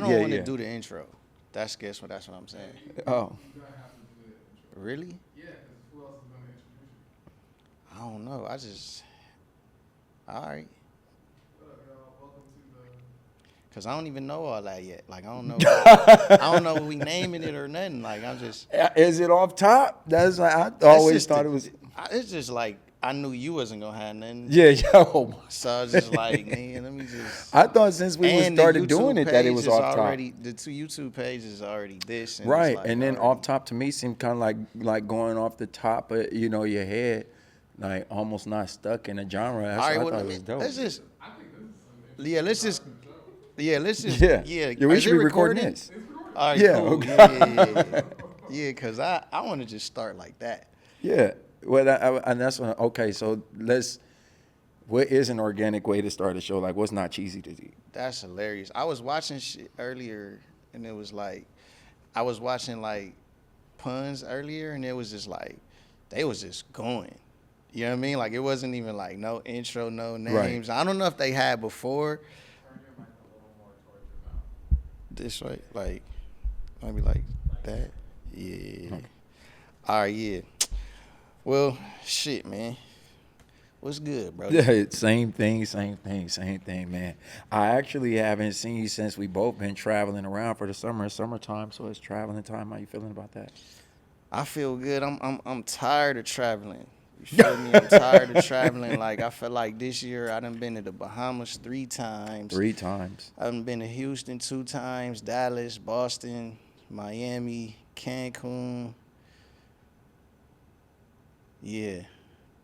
don't want to do the intro. That's what I'm saying. Oh. Really? Yeah, because who else is going to introduce you? I don't know. I just all right. What up, y'all? Welcome to the... Cause I don't even know all that yet. Like I don't know if we naming it or nothing. Like I'm just. Is it off top? That's I It's always just thought it was. It's just like I knew you wasn't gonna have nothing. Yeah, yo. So I was just like, man, let me just. I thought since we And started the doing YouTube it that it page was is off top. already, the two YouTube pages is already this. And Right, it's like and then already, off top to me seemed kind of like going off the top of your head, like almost not stuck in a genre. That's All right, why I well, thought it was dope. let's just. I think this is something. Yeah, let's just. Yeah, let's just. Yeah, we Is should it be recording this. All right, Yeah, cool. okay. Yeah. Yeah, because I want to just start like that. Yeah, well, and that's when, okay. So what is an organic way to start a show? Like, what's not cheesy to do? That's hilarious. I was watching shit earlier, and it was like, I was watching like puns earlier, and it was just like, they was just going. You know what I mean? Like, it wasn't even like no intro, no names. Right. I don't know if they had before. Turn your mic a little more towards your mouth. This way, like, maybe like that. Yeah. Okay. All right, yeah. Well, shit, man. What's good, bro? Yeah, same thing, man. I actually haven't seen you since we both been traveling around for the summertime. So it's traveling time. How you feeling about that? I feel good. I'm tired of traveling. You feel me? I'm tired of traveling. Like, I feel like this year I done been to the Bahamas 3 times. 3 times. I done been to Houston 2 times, Dallas, Boston, Miami, Cancun. Yeah.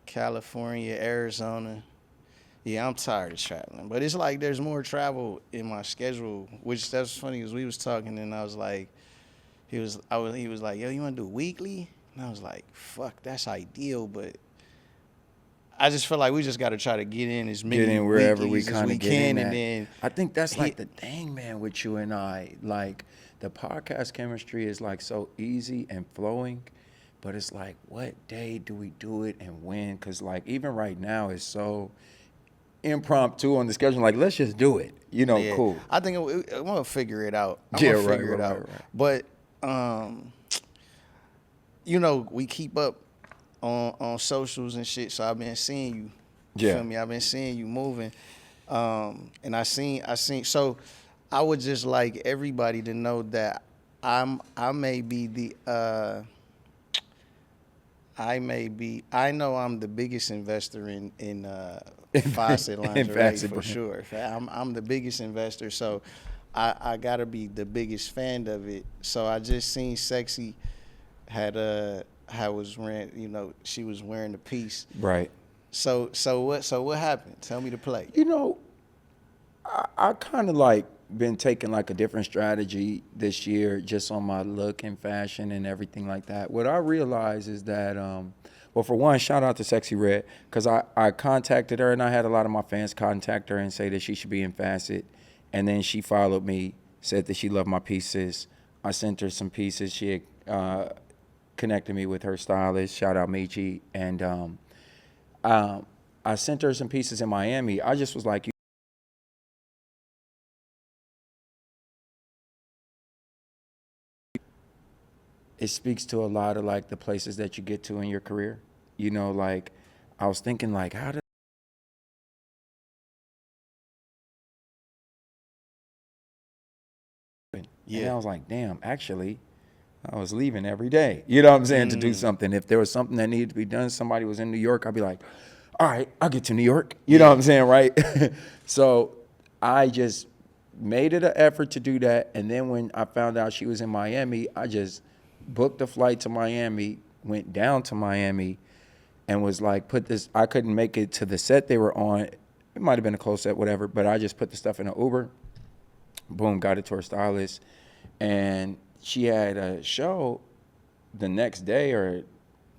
California, Arizona. Yeah, I'm tired of traveling. But it's like there's more travel in my schedule, which that's funny because we was talking and I was like, he was like, yo, you want to do weekly? And I was like, fuck, that's ideal, but I just feel like we just got to try to get in as many wherever we weeklies as kind we of get can, in. and then I think that's like the thing, man, with you and I. Like the podcast chemistry is like so easy and flowing, but it's like, what day do we do it and when? Because like even right now it's so impromptu on the schedule. Like let's just do it. yeah, Cool. I think I'm gonna figure it out. I'm Yeah, gonna right, figure it right, out. right. But we keep up on socials and shit. So I've been seeing you. You Yeah. feel me? I've been seeing you moving. And I seen. So I would just like everybody to know that I may be the. I know I'm the biggest investor in Facet lingerie Facet for brand. sure. I'm the biggest investor, so I gotta be the biggest fan of it. So I just seen Sexy was wearing, she was wearing the piece. Right. So what happened? Tell me the play. I kind of like been taking like a different strategy this year just on my look and fashion and everything like that. What I realized is that, well, for one, shout out to Sexy Red, because I contacted her and I had a lot of my fans contact her and say that she should be in Facet. And then she followed me, said that she loved my pieces. I sent her some pieces. She had connected me with her stylist, shout out Michi. And I sent her some pieces in Miami. I just was like, it speaks to a lot of like the places that you get to in your career. Like I was thinking like, how did Yeah. And I was like, damn, actually, I was leaving every day. You know what I'm saying? To do something. If there was something that needed to be done, somebody was in New York, I'd be like, all right, I'll get to New York. You know what I'm saying, right? So I just made it an effort to do that. And then when I found out she was in Miami, I just booked a flight to Miami, went down to Miami, and was like, I couldn't make it to the set they were on. It might have been a close set, whatever, but I just put the stuff in an Uber. Boom, got it to her stylist. And she had a show the next day or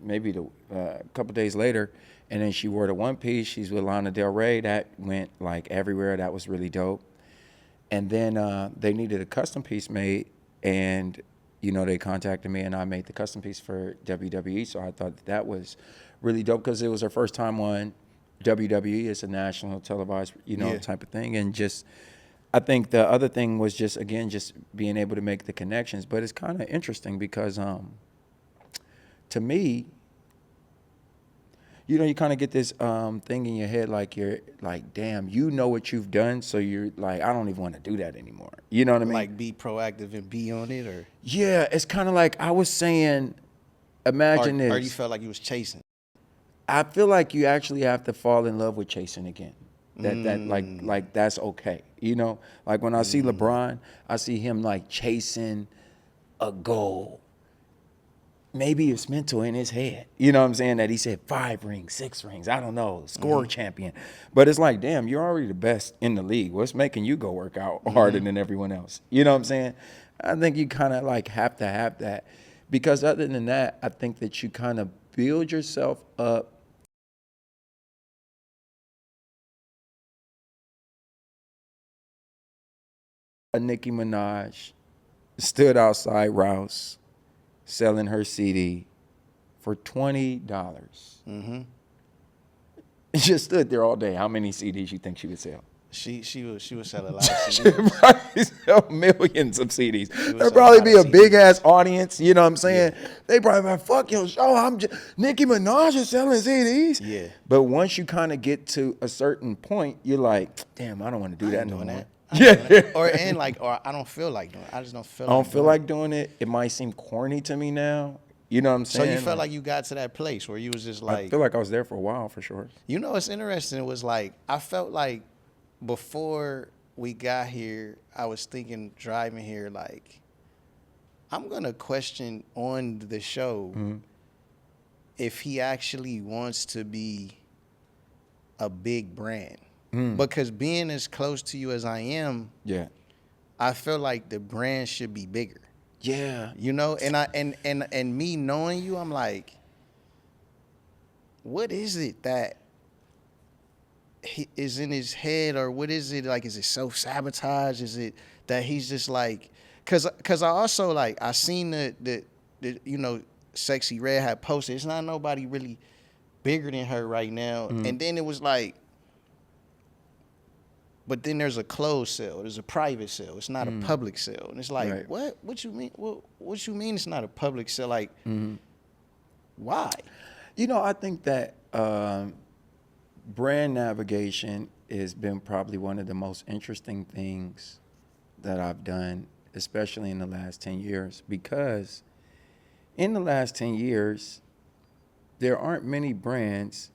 maybe a couple days later. And then she wore the one piece. She's with Lana Del Rey. That went like everywhere. That was really dope. And then they needed a custom piece made. And, they contacted me and I made the custom piece for WWE. So I thought that was really dope because it was her first time on WWE. It's a national televised, type of thing. And just, I think the other thing was just, again, just being able to make the connections. But it's kind of interesting because to me, you know, you kind of get this thing in your head like you're like, damn, you know what you've done, so you're like, I don't even want to do that anymore. You know what I mean? Like be proactive and be on it, or Yeah, it's kind of like I was saying, imagine this. or you felt like you was chasing. I feel like you actually have to fall in love with chasing again. That like that's okay. You know, like when I see LeBron, I see him like chasing a goal. Maybe it's mental in his head. You know what I'm saying? That he said 5 rings, 6 rings, I don't know, score champion. But it's like, damn, you're already the best in the league. What's making you go work out harder than everyone else? You know what I'm saying? I think you kind of like have to have that. Because other than that, I think that you kind of build yourself up. Nicki Minaj stood outside Rouse selling her CD for $20. Mm-hmm. She just stood there all day. How many CDs you think she would sell? She would sell a lot of She'd CDs. probably sell millions of CDs. would There'd sell a probably lot be of a big ass audience. You know what I'm saying? Yeah. They probably be like, fuck your show. I'm just Nicki Minaj is selling CDs. Yeah. But once you kind of get to a certain point, you're like, damn, I don't want to do that no Doing more. that. I ain't doing that. Or I don't feel like doing it. I just don't feel I don't like feel doing like doing it. It might seem corny to me now. You know what I'm So saying? you felt like you got to that place where you was just I like, feel like I was there for a while for sure. you know, what's interesting. It was like I felt like before we got here, I was thinking driving here, like I'm gonna question on the show if he actually wants to be a big brand, because being as close to you as I am, Yeah. I feel like the brand should be bigger. Yeah. You know, and me knowing you, I'm like, what is it that is in his head, or what is it like? Is it self-sabotage? Is it that he's just like, cause I also like I seen the you know, Sexy Red had posted. It's not nobody really bigger than her right now, and then it was like. But then there's a closed sale. There's a private sale. It's not a public sale. And it's like, Right. what? What you mean? What you mean it's not a public sale? Like, why? You know, I think that brand navigation has been probably one of the most interesting things that I've done, especially in the last 10 years, because in the last 10 years, there aren't many brands,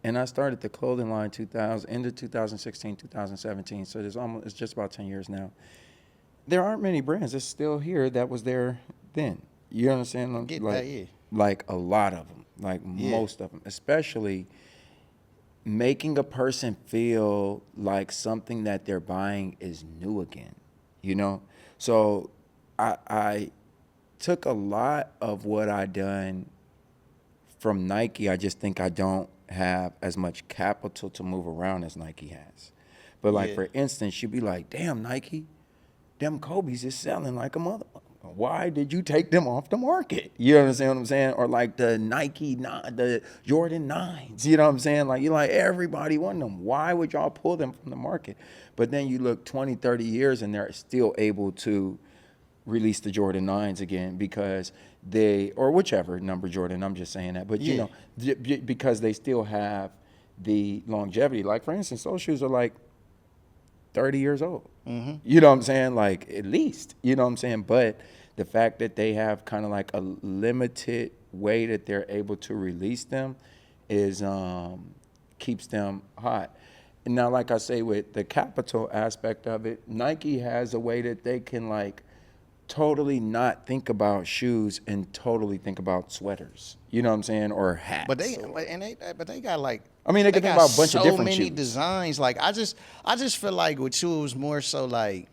and I started the clothing line end of 2016, 2017, so it's just about 10 years now. There aren't many brands that's still here that was there then. You understand? I get like, that, yeah. Like a lot of them, like most of them, especially making a person feel like something that they're buying is new again, you know? So I took a lot of what I done from Nike. I just think I don't have as much capital to move around as Nike has. But like, for instance, you'd be like, damn, Nike, them Kobe's is selling like a mother. Why did you take them off the market? You understand what I'm saying? Or like the the Jordan 9s, you know what I'm saying? Like, you're like, everybody want them. Why would y'all pull them from the market? But then you look 20, 30 years and they're still able to release the Jordan 9s again because or whichever number Jordan, I'm just saying that. But, you know, because they still have the longevity. Like, for instance, those shoes are like 30 years old. You know what I'm saying? Like, at least, you know what I'm saying? But the fact that they have kind of like a limited way that they're able to release them is keeps them hot. And now, like I say, with the capital aspect of it, Nike has a way that they can like totally not think about shoes and totally think about sweaters. You know what I'm saying? Or hats. But they got like. I mean, they can think about a bunch of different so many shoes. designs. Like I just feel like with you, it was more so like.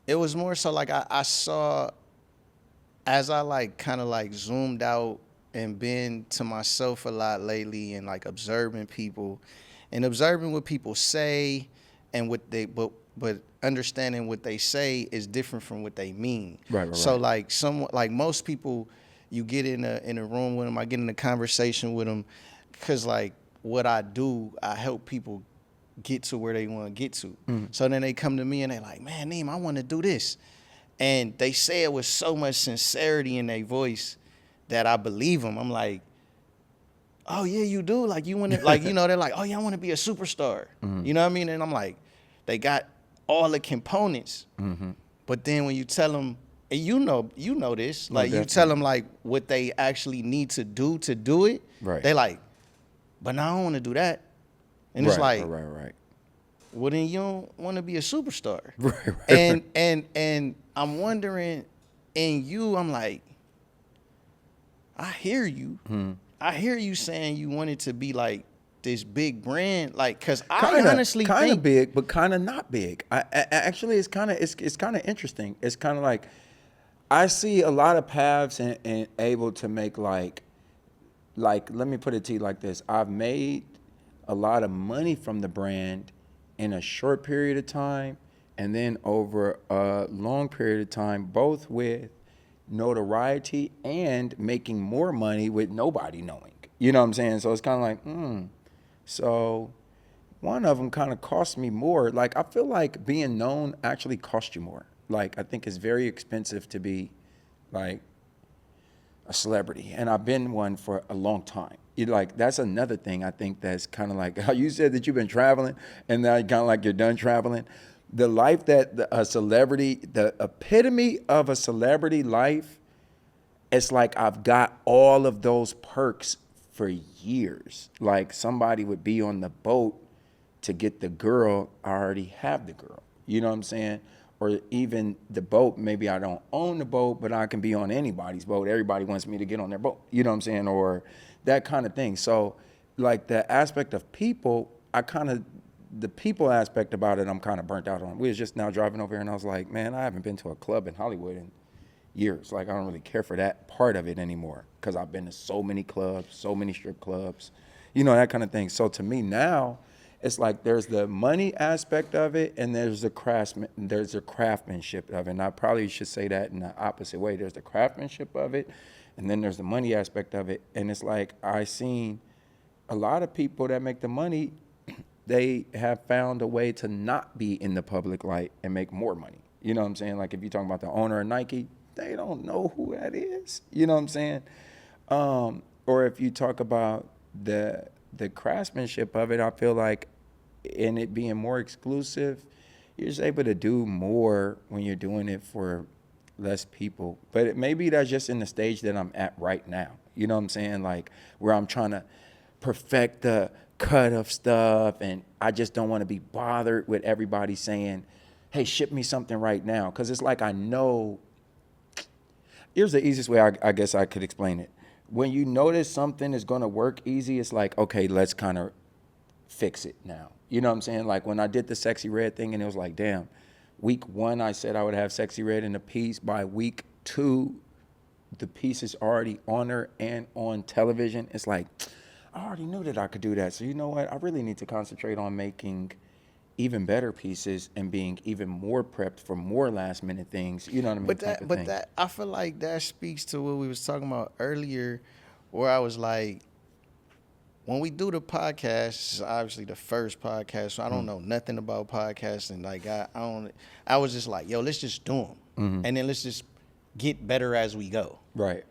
It was more so like I saw, as I like kind of like zoomed out and been to myself a lot lately and like observing people, and observing what people say, and what they but understanding what they say is different from what they mean. Right. So like most people, you get in a room with them, I get in a conversation with them, because like what I do, I help people get to where they want to get to. Mm-hmm. So then they come to me and they like, man, Neem, I want to do this. And they say it with so much sincerity in their voice that I believe them. I'm like, oh yeah, you do. Like you want to, like, you know, they're like, oh yeah, I want to be a superstar. Mm-hmm. You know what I mean? And I'm like, they got all the components. Mm-hmm. But then when you tell them, and you know this, No, like you tell definitely. them like what they actually need to do it. Right. They like, but now I don't want to do that. And it's Right, like, right. well then you don't want to be a superstar. Right. And I'm wondering, in you, I'm like, I hear you. Hmm. I hear you saying you wanted to be like this big brand, like, cause I Kinda, honestly kind of think big, but kind of not big. Actually, it's kind of interesting. It's kind of like I see a lot of paths and able to make like let me put it to you like this. I've made a lot of money from the brand in a short period of time, and then over a long period of time, both with notoriety and making more money with nobody knowing. You know what I'm saying? So it's kind of like, So one of them kind of cost me more. Like I feel like being known actually costs you more. Like I think it's very expensive to be like a celebrity, and I've been one for a long time. Like that's another thing I think that's kind of like how you said that you've been traveling, and now kind of like you're done traveling. The life that a celebrity, the epitome of a celebrity life, it's like I've got all of those perks for years. Like somebody would be on the boat to get the girl, I already have the girl. You know what I'm saying? Or even the boat, maybe I don't own the boat, but I can be on anybody's boat. Everybody wants me to get on their boat. You know what I'm saying? Or that kind of thing. So like the aspect of people, the people aspect about it, I'm kind of burnt out on. We was just now driving over here and I was like, man, I haven't been to a club in Hollywood in years. Like I don't really care for that part of it anymore because I've been to so many clubs, so many strip clubs, you know, that kind of thing. So to me now, it's like there's the money aspect of it and there's the craftsmanship of it. And I probably should say that in the opposite way. There's the craftsmanship of it and then there's the money aspect of it. And it's like I seen a lot of people that make the money, they have found a way to not be in the public light and make more money. You know what I'm saying? Like if you're talking about the owner of Nike, they don't know who that is. You know what I'm saying? Or if you talk about the craftsmanship of it, I feel like in it being more exclusive, you're just able to do more when you're doing it for less people. But maybe that's just in the stage that I'm at right now. You know what I'm saying? Like where I'm trying to perfect the cut of stuff and I just don't want to be bothered with everybody saying, hey, ship me something right now. Because it's like I know. Here's the easiest way I guess I could explain it. When you notice something is going to work easy, it's like, okay, let's kind of fix it now. You know what I'm saying? Like when I did the Sexy Red thing and it was like, damn, week 1, I said I would have Sexy Red in the piece. By week 2, the piece is already on her and on television. It's like, I already knew that I could do that. So you know what? I really need to concentrate on making even better pieces and being even more prepped for more last minute things. You know what I mean? But that I feel like that speaks to what we was talking about earlier, where I was like, when we do the podcast, this is obviously the first podcast, so I don't know nothing about podcasting. Like I was just like, yo, let's just do them, and then let's just get better as we go. Right.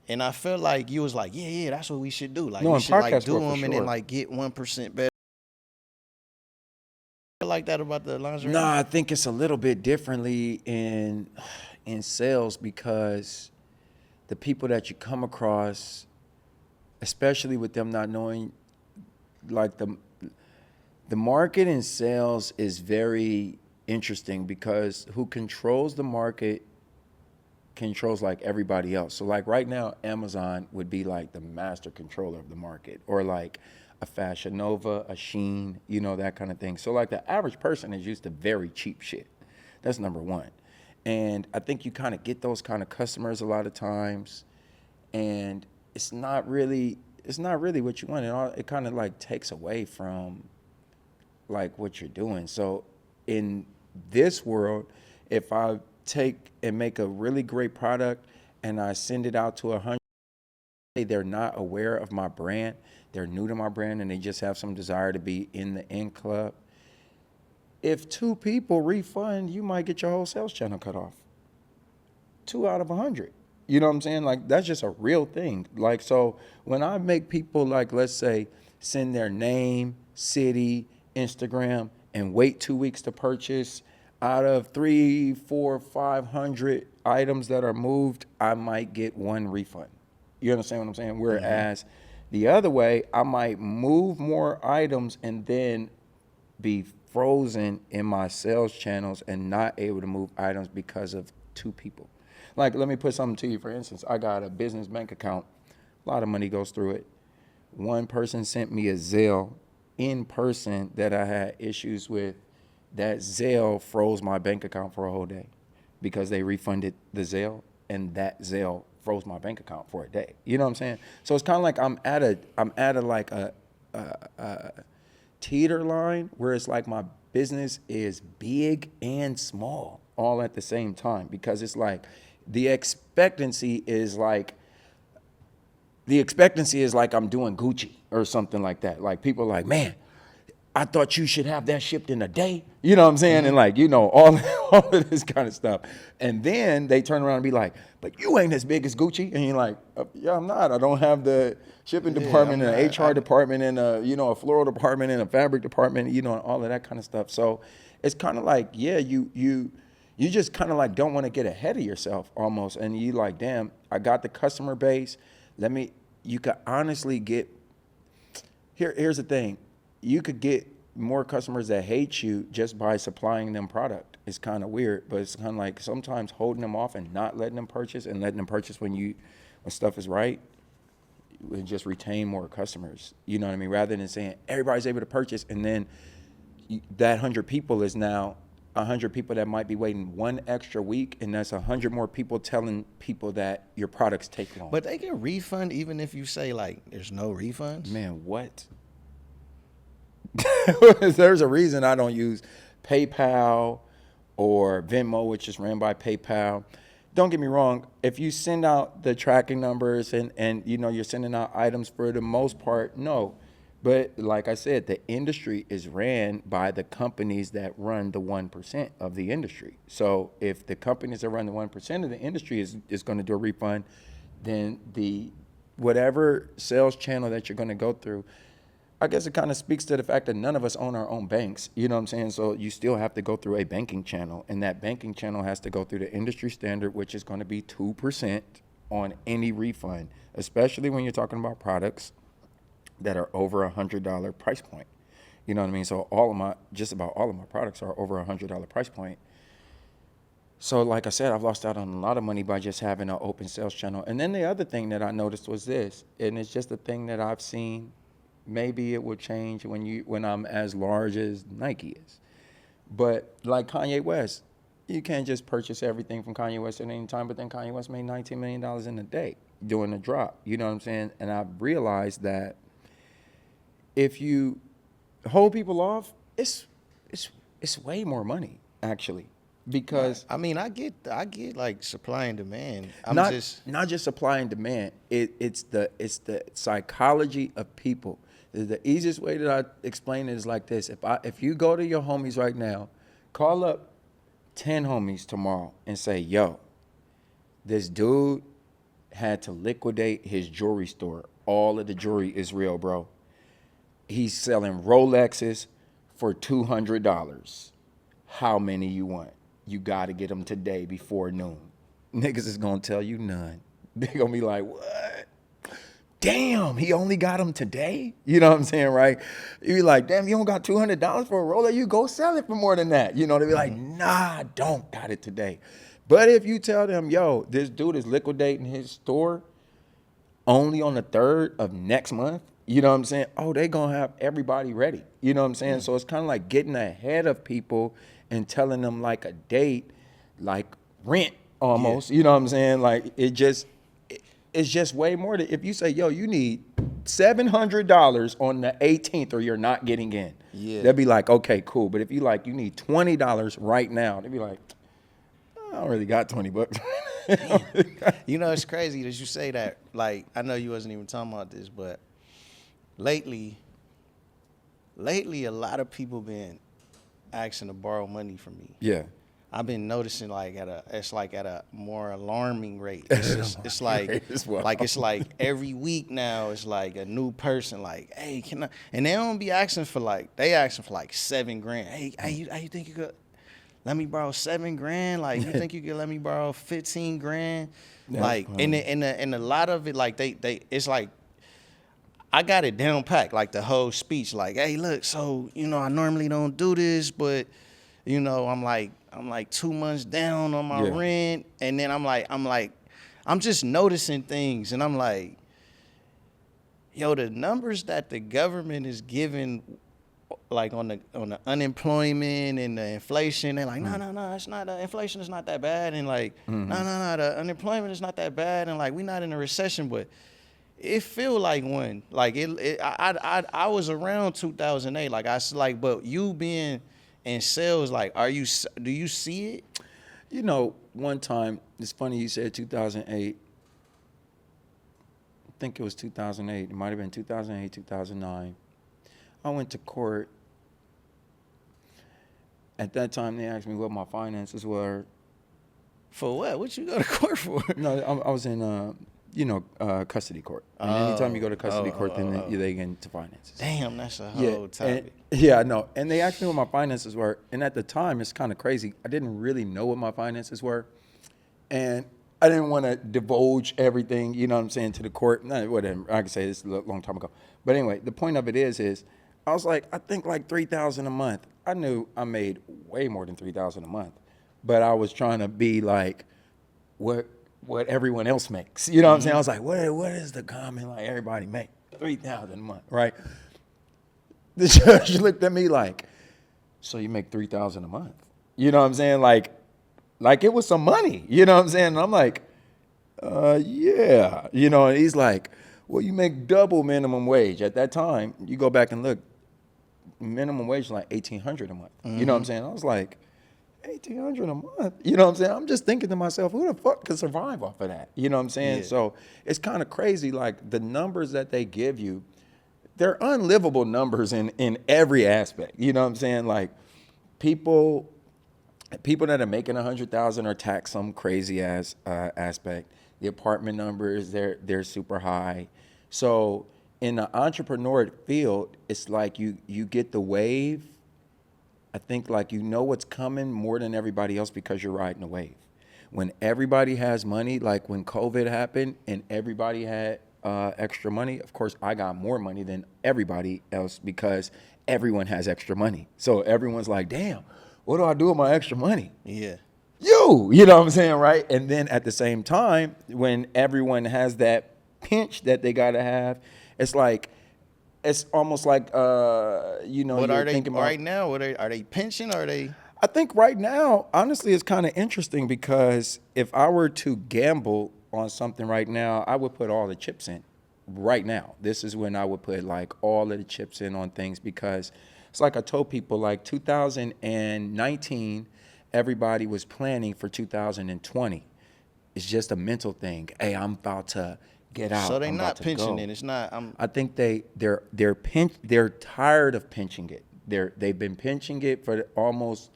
And I feel like you was like, yeah, that's what we should do. Like No, we in should like podcast do world, for them and then sure. like get 1% better. Feel like that about the lingerie? No, I think it's a little bit differently in sales because the people that you come across, especially with them not knowing, like the market in sales is very interesting because who controls the market controls like everybody else. So like right now, Amazon would be like the master controller of the market, or like a Fashion Nova, a Sheen, you know, that kind of thing. So like the average person is used to very cheap shit. That's number one. And I think you kind of get those kind of customers a lot of times, and it's not really what you want. It kind of like takes away from like what you're doing. So in this world, if I take and make a really great product and I send it out to 100, they're not aware of my brand, they're new to my brand, and they just have some desire to be in the in club, if 2 people refund, you might get your whole sales channel cut off. 2 out of 100. You know what I'm saying? Like, that's just a real thing. Like, so when I make people, like, let's say, send their name, city, Instagram, and wait 2 weeks to purchase, out of 3, 4, 500 items that are moved, I might get 1 refund. You understand what I'm saying? Whereas the other way, I might move more items and then be frozen in my sales channels and not able to move items because of 2 people. Like, let me put something to you. For instance, I got a business bank account. A lot of money goes through it. One person sent me a Zelle in person that I had issues with. That Zelle froze my bank account for a whole day because they refunded the Zelle, and that Zelle froze my bank account for a day. You know what I'm saying? So it's kind of like I'm at a like a teeter line where it's like my business is big and small all at the same time, because it's like the expectancy is like I'm doing Gucci or something like that. Like, people are like, man, I thought you should have that shipped in a day. You know what I'm saying? And like, all of this kind of stuff. And then they turn around and be like, but you ain't as big as Gucci. And you're like, yeah, I'm not. I don't have the shipping department and an HR department and a floral department and a fabric department, and all of that kind of stuff. So it's kind of like, yeah, you just kind of like don't want to get ahead of yourself almost. And you like, damn, I got the customer base. You could honestly get, here's the thing. You could get more customers that hate you just by supplying them product. It's kind of weird, but it's kind of like sometimes holding them off and not letting them purchase, and letting them purchase when stuff is right, and just retain more customers. You know what I mean? Rather than saying everybody's able to purchase, and then that 100 people is now 100 people that might be waiting 1 extra week, and that's 100 more people telling people that your products take long. But they can refund even if you say, like, there's no refunds? Man, what? There's a reason I don't use PayPal or Venmo, which is ran by PayPal. Don't get me wrong. If you send out the tracking numbers and you're sending out items, for the most part, no. But like I said, the industry is ran by the companies that run the 1% of the industry. So if the companies that run the 1% of the industry is going to do a refund, then whatever sales channel that you're going to go through, I guess it kind of speaks to the fact that none of us own our own banks. You know what I'm saying? So you still have to go through a banking channel, and that banking channel has to go through the industry standard, which is going to be 2% on any refund, especially when you're talking about products that are over $100 price point. You know what I mean? So just about all of my products are over $100 price point. So like I said, I've lost out on a lot of money by just having an open sales channel. And then the other thing that I noticed was this, and it's just a thing that I've seen. Maybe it will change when I'm as large as Nike is. But like Kanye West, you can't just purchase everything from Kanye West at any time, but then Kanye West made $19 million in a day doing a drop. You know what I'm saying? And I've realized that if you hold people off, it's way more money, actually. Because I mean, I get like supply and demand. not just supply and demand. It's the psychology of people. The easiest way that I explain it is like this: if you go to your homies right now, call up 10 homies tomorrow and say, "Yo, this dude had to liquidate his jewelry store. All of the jewelry is real, bro. He's selling Rolexes for $200. How many you want? You got to get them today before noon." Niggas is going to tell you none. They're going to be like, what? Damn, he only got them today? You know what I'm saying, right? You be like, damn, you don't got $200 for a Rolex? You go sell it for more than that. You know, they be like, nah, I don't got it today. But if you tell them, yo, this dude is liquidating his store only on the 3rd of next month, you know what I'm saying? Oh, they going to have everybody ready. You know what I'm saying? So it's kind of like getting ahead of people and telling them like a date, like rent almost. You know what I'm saying? Like it's just way more. If you say, yo, you need $700 on the 18th or you're not getting in. Yeah. They'll be like, okay, cool. But if you need $20 right now, they'll be like, I don't really got $20. You know, it's crazy that you say that. Like, I know you wasn't even talking about this, but lately, a lot of people been asking to borrow money from me. Yeah. I've been noticing it's like at a more alarming rate. It's like As well. it's like every week now it's like a new person like, hey, can I? And they don't be asking for they asking for like $7,000. Hey, you think you could let me borrow $7,000? Like, you think you could let me borrow $15,000? That's Like, funny. and a lot of it, like they it's like I got it down packed, like the whole speech. Like, hey, look, so I normally don't do this, but I'm like 2 months down on my Yeah. rent, and then I'm just noticing things, and I'm like, yo, the numbers that the government is giving, like on the unemployment and the inflation, they're like, no, it's not. Inflation is not that bad, and like, no, the unemployment is not that bad, and like, we're not in a recession, but it feel like one. Like I was around 2008. But you being in sales, like, do you see it? One time, it's funny you said 2008. I think it was 2008. It might have been 2008, 2009. I went to court. At that time, they asked me what my finances were. For what? What you go to court for? No, I was in, custody court. And anytime you go to custody court, then they get into finances. Damn, that's a whole topic. Yeah, no. And they asked me what my finances were. And at the time, it's kind of crazy. I didn't really know what my finances were. And I didn't want to divulge everything, to the court. No, whatever. I can say this a long time ago. But anyway, the point of it is I was like, I think like $3,000 a month. I knew I made way more than $3,000 a month. But I was trying to be like what everyone else makes. You know what I'm saying? I was like, what is the common, like, everybody make? $3,000 a month, right? The judge looked at me like, so you make $3,000 a month? You know what I'm saying? Like it was some money. You know what I'm saying? And I'm like, yeah. And he's like, well, you make double minimum wage. At that time, you go back and look, minimum wage is like $1,800 a month. You know what I'm saying? I was like, $1,800 a month. You know what I'm saying? I'm just thinking to myself, who the fuck could survive off of that? You know what I'm saying? Yeah. So it's kind of crazy. Like, the numbers that they give you, they're unlivable numbers in every aspect. You know what I'm saying? Like, people that are making $100,000 are taxed some crazy ass aspect. The apartment numbers, they're super high. So in the entrepreneur field, it's like you get the wave. I think, like, what's coming more than everybody else because you're riding the wave. When everybody has money, like when COVID happened and everybody had extra money, of course, I got more money than everybody else because everyone has extra money. So everyone's like, damn, what do I do with my extra money? Yeah. You know what I'm saying, right? And then at the same time, when everyone has that pinch that they got to have, it's almost like, What you're are they thinking about, right now? Are they pension? Or are they? I think right now, honestly, it's kind of interesting because if I were to gamble on something right now, I would put all the chips in right now. This is when I would put like all of the chips in on things because it's like I told people, like 2019, everybody was planning for 2020. It's just a mental thing. Hey, I'm about to get out. So they're I'm not about to pensioning. go. It's not. I think they're tired of pinching it. They've been pinching it for almost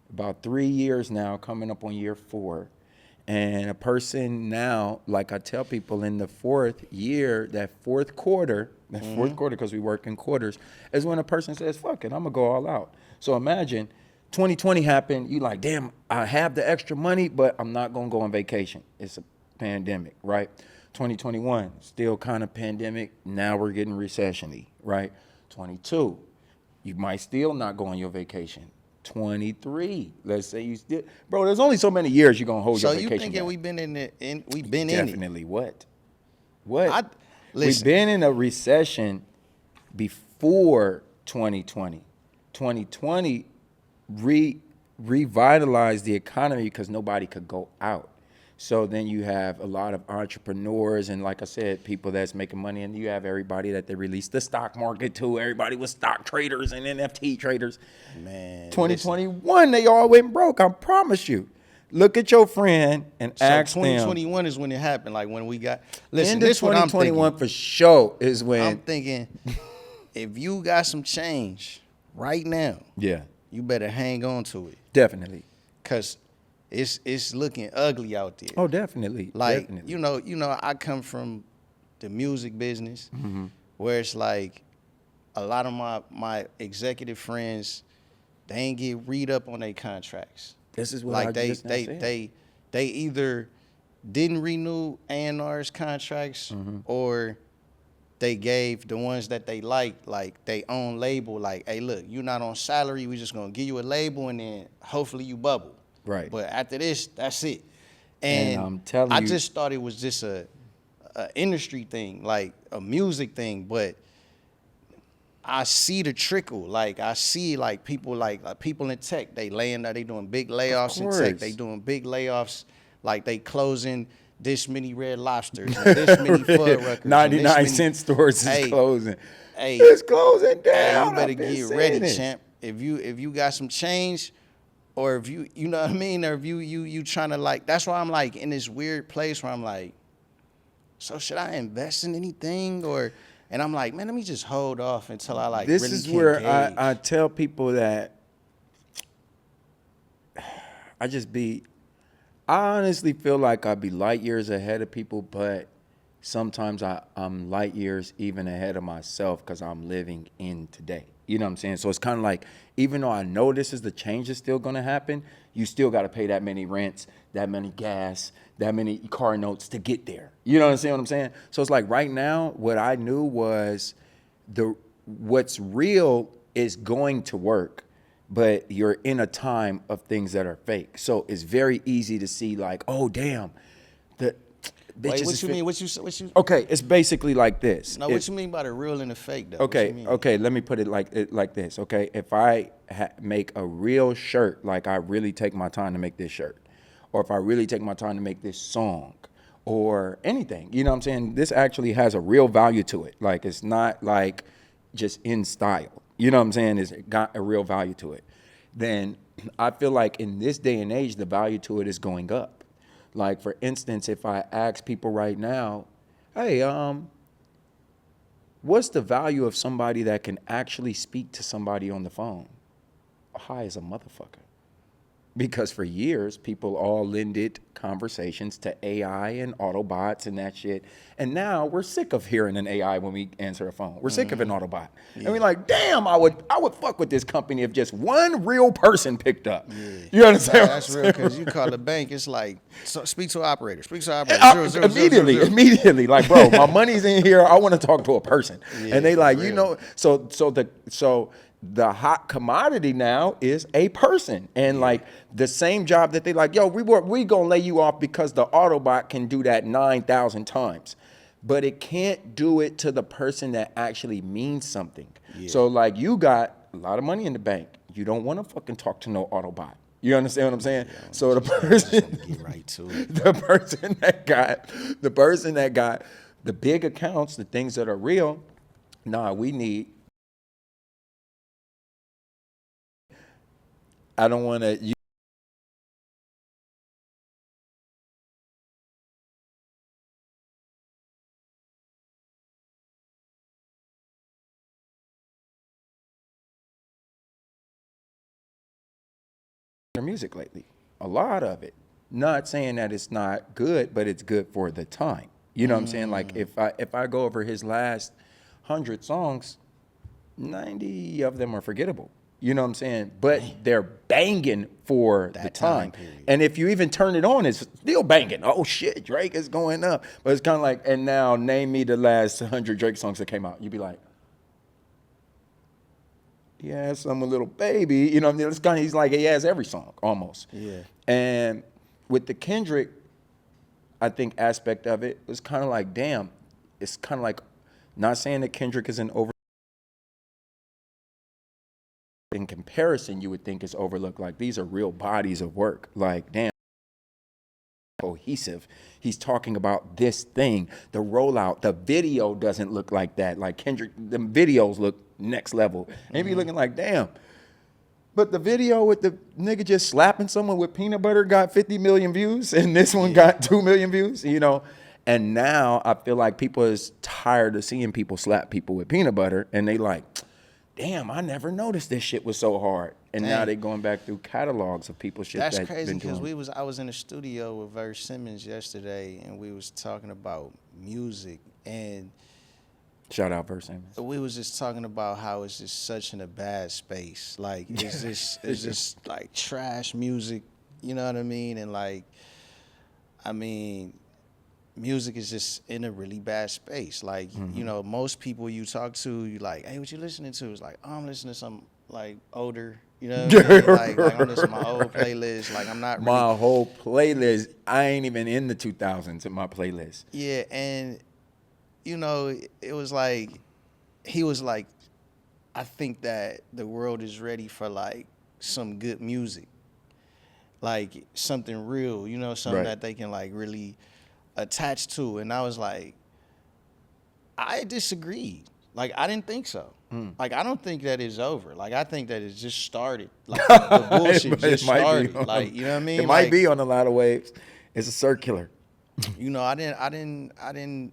about 3 years now, coming up on year 4. And a person now, like I tell people, in the 4th year, that fourth quarter, because we work in quarters, is when a person says, fuck it, I'm going to go all out. So imagine 2020 happened. You like, damn, I have the extra money, but I'm not going to go on vacation. It's a pandemic, right? 2021, still kind of pandemic. Now we're getting recession-y, right? 22, you might still not go on your vacation. 23, let's say you still, bro, there's only so many years you're going to hold your So vacation. you thinking back. we've been in it? We've been in it. Definitely. What? We've We've been in a recession before 2020. 2020 revitalized the economy because nobody could go out. So then you have a lot of entrepreneurs and, like I said, people that's making money, and you have everybody that they released the stock market to. Everybody was stock traders and NFT traders. Man, 2021, they all went broke. I promise you. Look at your friend and So ask them. 2021 is when it happened. Like when we got. Listen, End of this what I'm 2021 thinking. for sure is when. I'm thinking, if you got some change right now, Yeah. you better hang on to it. Definitely. Cause it's looking ugly out there. Oh, definitely. Like, definitely. you know, I come from the music business Mm-hmm. where it's like a lot of my executive friends, they ain't get read up on their contracts. This is what Like I just now said. they either didn't renew A&R's contracts Mm-hmm. or they gave the ones that they liked, like they own label, like, hey, look, you're not on salary, we just gonna give you a label and then hopefully you bubble. Right. But after this, that's it. And And I'm telling I you- just thought it was just a industry thing, like a music thing, but I see the trickle. Like I see like people people in tech, they laying there, they doing big layoffs in tech. course. They doing big layoffs, like they closing this many Red Lobsters, and this many Fuddruckers, and 99 this many- cent stores is Hey, closing. Hey, It's closing down. hey, you better I've been get seeing ready, it. champ. If you got some change, or if you know what I mean, or if you trying to like, that's why I'm like in this weird place where I'm like, so should I invest in anything or? And I'm like, man, let me just hold off until I like. This really is can where gauge. I tell people that I honestly feel like I'd be light years ahead of people, but sometimes I'm light years even ahead of myself because I'm living in today. You know what I'm saying? So it's kind of like, even though I know this is the change that's still going to happen, you still got to pay that many rents, that many gas, that many car notes to get there. You know what I'm saying? So it's like right now, what I knew was what's real is going to work, but you're in a time of things that are fake. So it's very easy to see like, oh, damn, the bitches Wait, is what you fit- mean? What you? Okay, it's basically like this. No, what you mean by the real and the fake though? What you Okay, mean? okay, let me put it like this. Okay, if I make a real shirt, like I really take my time to make this shirt, or if I really take my time to make this song, or anything, you know what I'm saying? This actually has a real value to it. Like it's not like just in style. You know what I'm saying? It's got a real value to it. Then I feel like in this day and age, the value to it is going up. Like for instance, if I ask people right now, hey, what's the value of somebody that can actually speak to somebody on the phone? High as a motherfucker. Because for years, people all lended conversations to AI and Autobots and that shit. And now we're sick of hearing an AI when we answer a phone. We're sick of an Autobot. And we're like, damn, I would fuck with this company if just one real person picked up. You understand? That's what I'm real saying? because you call the bank, it's like speak to an operator. Speak to an operator. Zero, zero, zero, zero, zero. Immediately, like, bro, my money's in here. I want to talk to a person, Yeah, and they for like, real. you know, so the hot commodity now is a person, and like the same job that they like, yo, we gonna lay you off because the Autobot can do that 9,000 times, but it can't do it to the person that actually means something. So like, you got a lot of money in the bank, you don't want to fucking talk to no Autobot. You understand what I'm saying? So the person, Get right to it. the person that got the big accounts, the things that are real, we need. I don't want to use their music lately. A lot of it. Not saying that it's not good, but it's good for the time. You know what I'm saying? Like if I go over his last 100 songs, 90 of them are forgettable. You know what I'm saying? But they're banging for the That time. time period. And if you even turn it on, it's still banging. Oh shit, Drake is going up. But it's kind of like, and now name me the last 100 Drake songs that came out. You'd be like, yeah, some a little baby. You know what I mean? It's kind of, he's like, he has every song almost. Yeah. And with the Kendrick, I think aspect of it was kind of like, damn, it's kind of like, not saying that Kendrick is an over. In comparison, you would think it's overlooked. Like, these are real bodies of work. Like, damn, cohesive. He's talking about this thing, the rollout. The video doesn't look like that. Like Kendrick, the videos look next level. And you be looking like, damn. But the video with the nigga just slapping someone with peanut butter got 50 million views, and this one got 2 million views, you know? And now I feel like people is tired of seeing people slap people with peanut butter, and they like, damn, I never noticed this shit was so hard. And now Dang. they going back through catalogs of people shit That's that's crazy been because doing. I was in the studio with Verse Simmons yesterday, and we was talking about music, and Shout out Verse Simmons. we was just talking about how it's just such in a bad space. Like it's just like trash music, you know what I mean? And like, I mean, music is just in a really bad space. Like, you know, most people you talk to, you like, hey, what you listening to? It's like, oh, I'm listening to some like older, you know what I mean? Like I'm listening to my old playlist. Like I'm not really. My whole playlist, I ain't even in the 2000s in my playlist. Yeah, and you know, it was like he was like, I think that the world is ready for like some good music, like something real, you know, something Right. that they can like really attach to. And I was like, I disagreed. Like I didn't think so. Like I don't think that it's over. Like I think that it's just started. Like the bullshit just started. Like you know what I mean? It might Like, be on a lot of waves. It's a circular. You know, I didn't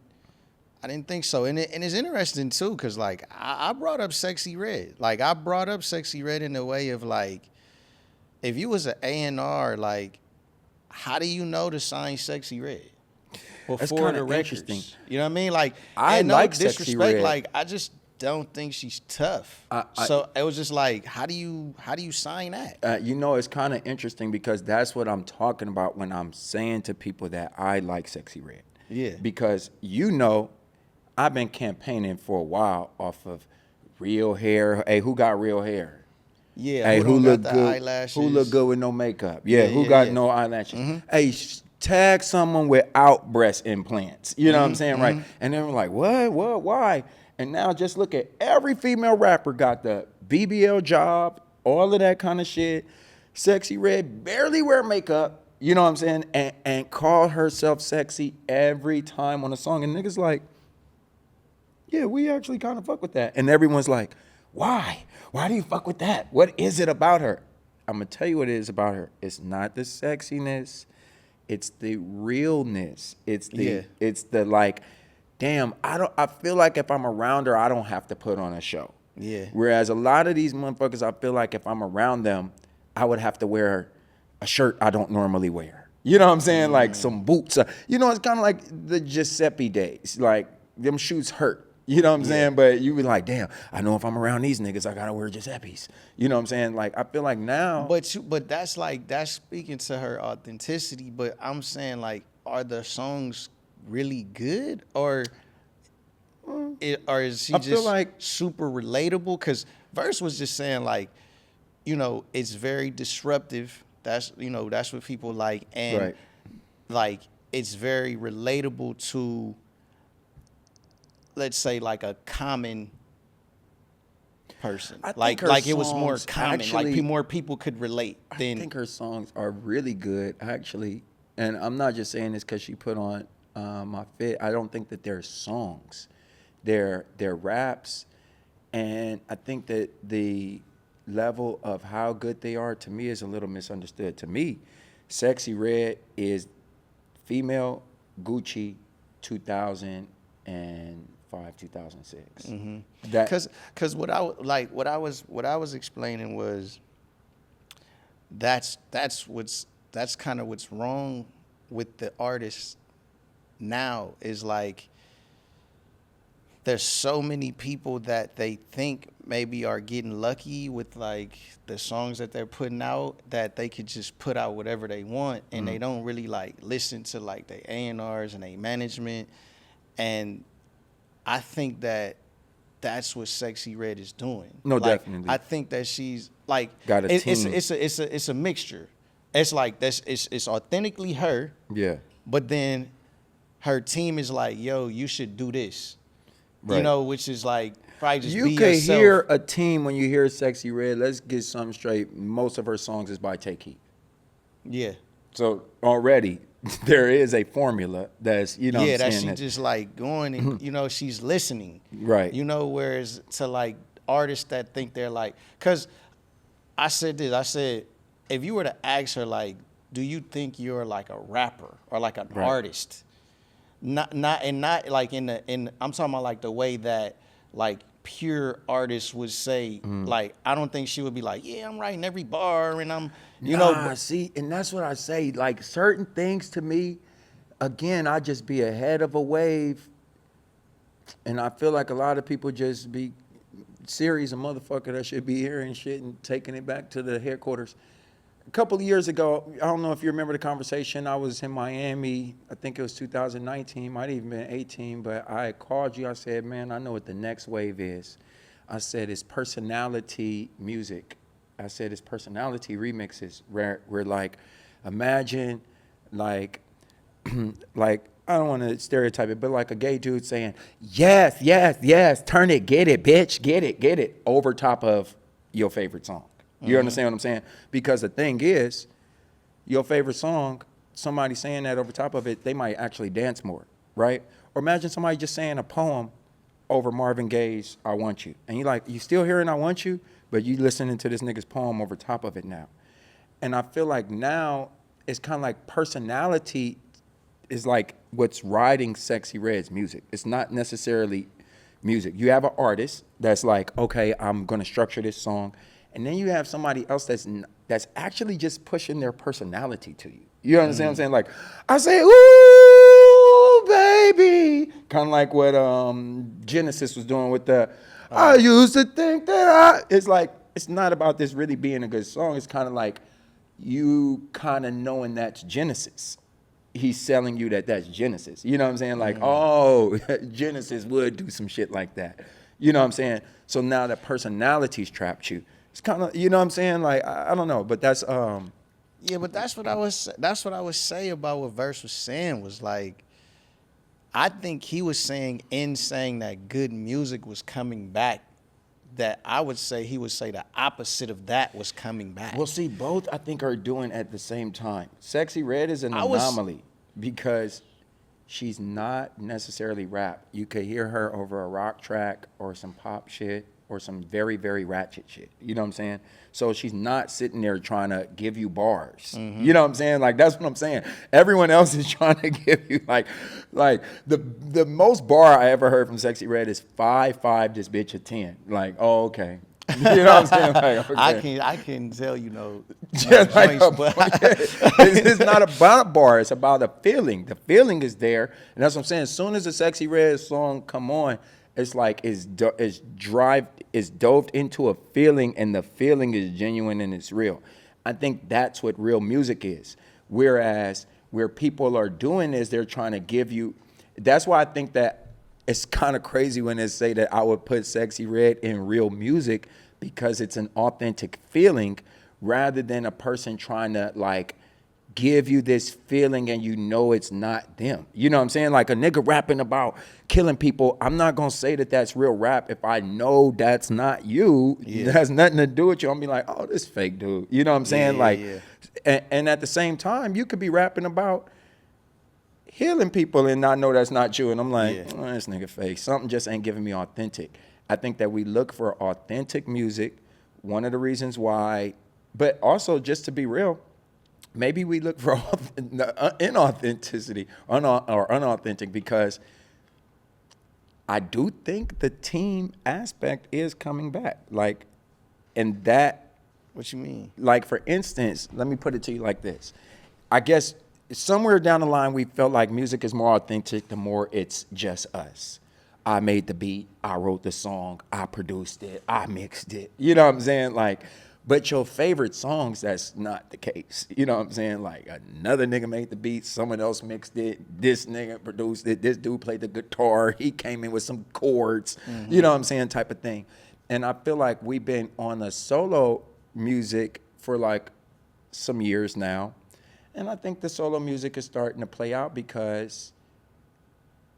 think so. And it's interesting too, cause like I brought up Sexy Red. Like I brought up Sexy Red in the way of like, if you was an A&R, like, how do you know to sign Sexy Red? That's Before kinda the records. interesting. You know what I mean? Like, I and no like Sexy disrespect, Red. like I just don't think she's tough. So it was just like, how do you sign that? You know, it's kind of interesting because that's what I'm talking about when I'm saying to people that I like Sexy Red. Yeah. Because, you know, I've been campaigning for a while off of real hair. Hey, who got real hair? Yeah, Hey, who don't look got the good? eyelashes? Who look good with no makeup? Yeah, Yeah, who yeah, got yeah. no eyelashes? Hey, tag someone without breast implants. You know what I'm saying, right? And then we're like, what, why? And now just look at every female rapper got the BBL job, all of that kind of shit. Sexy Red barely wear makeup. You know what I'm saying? And call herself sexy every time on a song. And niggas like, yeah, we actually kind of fuck with that. And everyone's like, why? Why do you fuck with that? What is it about her? I'm going to tell you what it is about her. It's not the sexiness. It's the realness. It's the like, damn, I feel like if I'm around her, I don't have to put on a show. Yeah. Whereas a lot of these motherfuckers, I feel like if I'm around them, I would have to wear a shirt I don't normally wear. You know what I'm saying? Like some boots. You know, it's kind of like the Giuseppe days. Like, them shoes hurt. You know what I'm saying? But you be like, damn, I know if I'm around these niggas, I gotta wear Giuseppe's. You know what I'm saying? Like, I feel like now. But that's like, that's speaking to her authenticity. But I'm saying, like, are the songs really good, or is she I feel just like- super relatable? Because Verse was just saying, like, you know, it's very disruptive. That's, you know, that's what people like, and Right. like it's very relatable to, let's say, like a common person. I think Like her it was more songs common. actually- like more people could relate I than. think her songs are really good, actually. And I'm not just saying this because she put on my fit. I don't think that they're songs. They're raps. And I think that the level of how good they are, to me, is a little misunderstood. To me, Sexy Red is female Gucci 2005, 2006. That Because what I was explaining was that's kind of what's wrong with the artists now, is like there's so many people that they think maybe are getting lucky with like the songs that they're putting out, that they could just put out whatever they want, and they don't really like listen to like their A&Rs and their management. And I think that that's what Sexy Red is doing. No, Like, definitely. I think that she's like, Got a team. it's a mixture. It's like it's authentically her, yeah. but then her team is like, yo, you should do this. You Right. know, which is like probably just You be could yourself. hear a team when you hear Sexy Red. Let's get something straight. Most of her songs is by Take Heat. Yeah. So already there is a formula that's, you know Yeah, what I'm that saying? she just like going and, you know, she's listening. Right. You know, whereas to like artists that think they're like, because I said this, I said, if you were to ask her, like, do you think you're like a rapper or like an Right. artist? Not like I'm talking about like the way that like pure artist would say. Like, I don't think she would be like, yeah, I'm writing every bar and I'm, you know. Nah, see, and that's what I say. Like certain things to me, again, I just be ahead of a wave, and I feel like a lot of people just be serious a motherfucker that should be hearing shit and taking it back to the headquarters. A couple of years ago, I don't know if you remember the conversation. I was in Miami. I think it was 2019, might have even been 18. But I called you. I said, "Man, I know what the next wave is." I said, "It's personality music." I said, "It's personality remixes." Where we're like, imagine, like, like I don't want to stereotype it, but like a gay dude saying, "Yes, yes, yes, turn it, get it, bitch, get it," over top of your favorite song. You understand what I'm saying? Because the thing is, your favorite song, somebody saying that over top of it, they might actually dance more, right? Or imagine somebody just saying a poem over Marvin Gaye's "I Want You." And you like, you still hearing "I Want You," but you listening to this nigga's poem over top of it now. And I feel like now it's kind of like personality is like what's riding Sexy Red's music. It's not necessarily music. You have an artist that's like, okay, I'm gonna structure this song. And then you have somebody else that's actually just pushing their personality to you. You understand what I'm saying? Like, I say, "Ooh, baby," kind of like what Genesis was doing with the, "I used to think that I." It's like, it's not about this really being a good song. It's kind of like you kind of knowing that's Genesis. He's selling you that that's Genesis. You know what I'm saying? Like, oh, Genesis would do some shit like that. You know what I'm saying? So now that personality's trapped you. It's kind of, you know what I'm saying? Like, I don't know, but that's Yeah, but that's what I would say about what Verse was saying was like, I think he was saying in saying that good music was coming back, that I would say he would say the opposite of that was coming back. Well, see, both I think are doing at the same time. Sexy Red is an I was- anomaly because she's not necessarily rap. You could hear her over a rock track or some pop shit or some very, very ratchet shit. You know what I'm saying? So she's not sitting there trying to give you bars. You know what I'm saying? Like, that's what I'm saying. Everyone else is trying to give you like the most bar I ever heard from Sexy Red is 5 this bitch a 10. Like, oh, okay. You know what I'm saying? Like, okay. I can tell Just like joints, a- but it's not about a bar. It's about a feeling. The feeling is there, and that's what I'm saying. As soon as a Sexy Red song come on, it's like it's dove into a feeling, and the feeling is genuine and it's real. I think that's what real music is. Whereas where people are doing is they're trying to give you. That's why I think that it's kind of crazy when they say that I would put Sexy Red in real music because it's an authentic feeling rather than a person trying to like give you this feeling and you know it's not them. You know what I'm saying? Like a nigga rapping about killing people. I'm not going to say that that's real rap if I know that's not you. Yeah. It has nothing to do with you. I'm be like, oh, this fake dude. You know what I'm saying? Yeah, like, yeah. And at the same time, you could be rapping about healing people and not know that's not you. And I'm like, Yeah. oh, this nigga fake. Something just ain't giving me authentic. I think that we look for authentic music. One of the reasons why, but also just to be real, maybe we look for inauthenticity or unauthentic because I do think the team aspect is coming back. Like, and that, What you mean? like, for instance, let me put it to you like this. I guess somewhere down the line, we felt like music is more authentic the more it's just us. I made the beat, I wrote the song, I produced it, I mixed it. You know what I'm saying? Like, but your favorite songs, that's not the case. You know what I'm saying? Like, another nigga made the beat, someone else mixed it, this nigga produced it, this dude played the guitar, he came in with some chords, you know what I'm saying, type of thing. And I feel like we've been on a solo music for like some years now. And I think the solo music is starting to play out because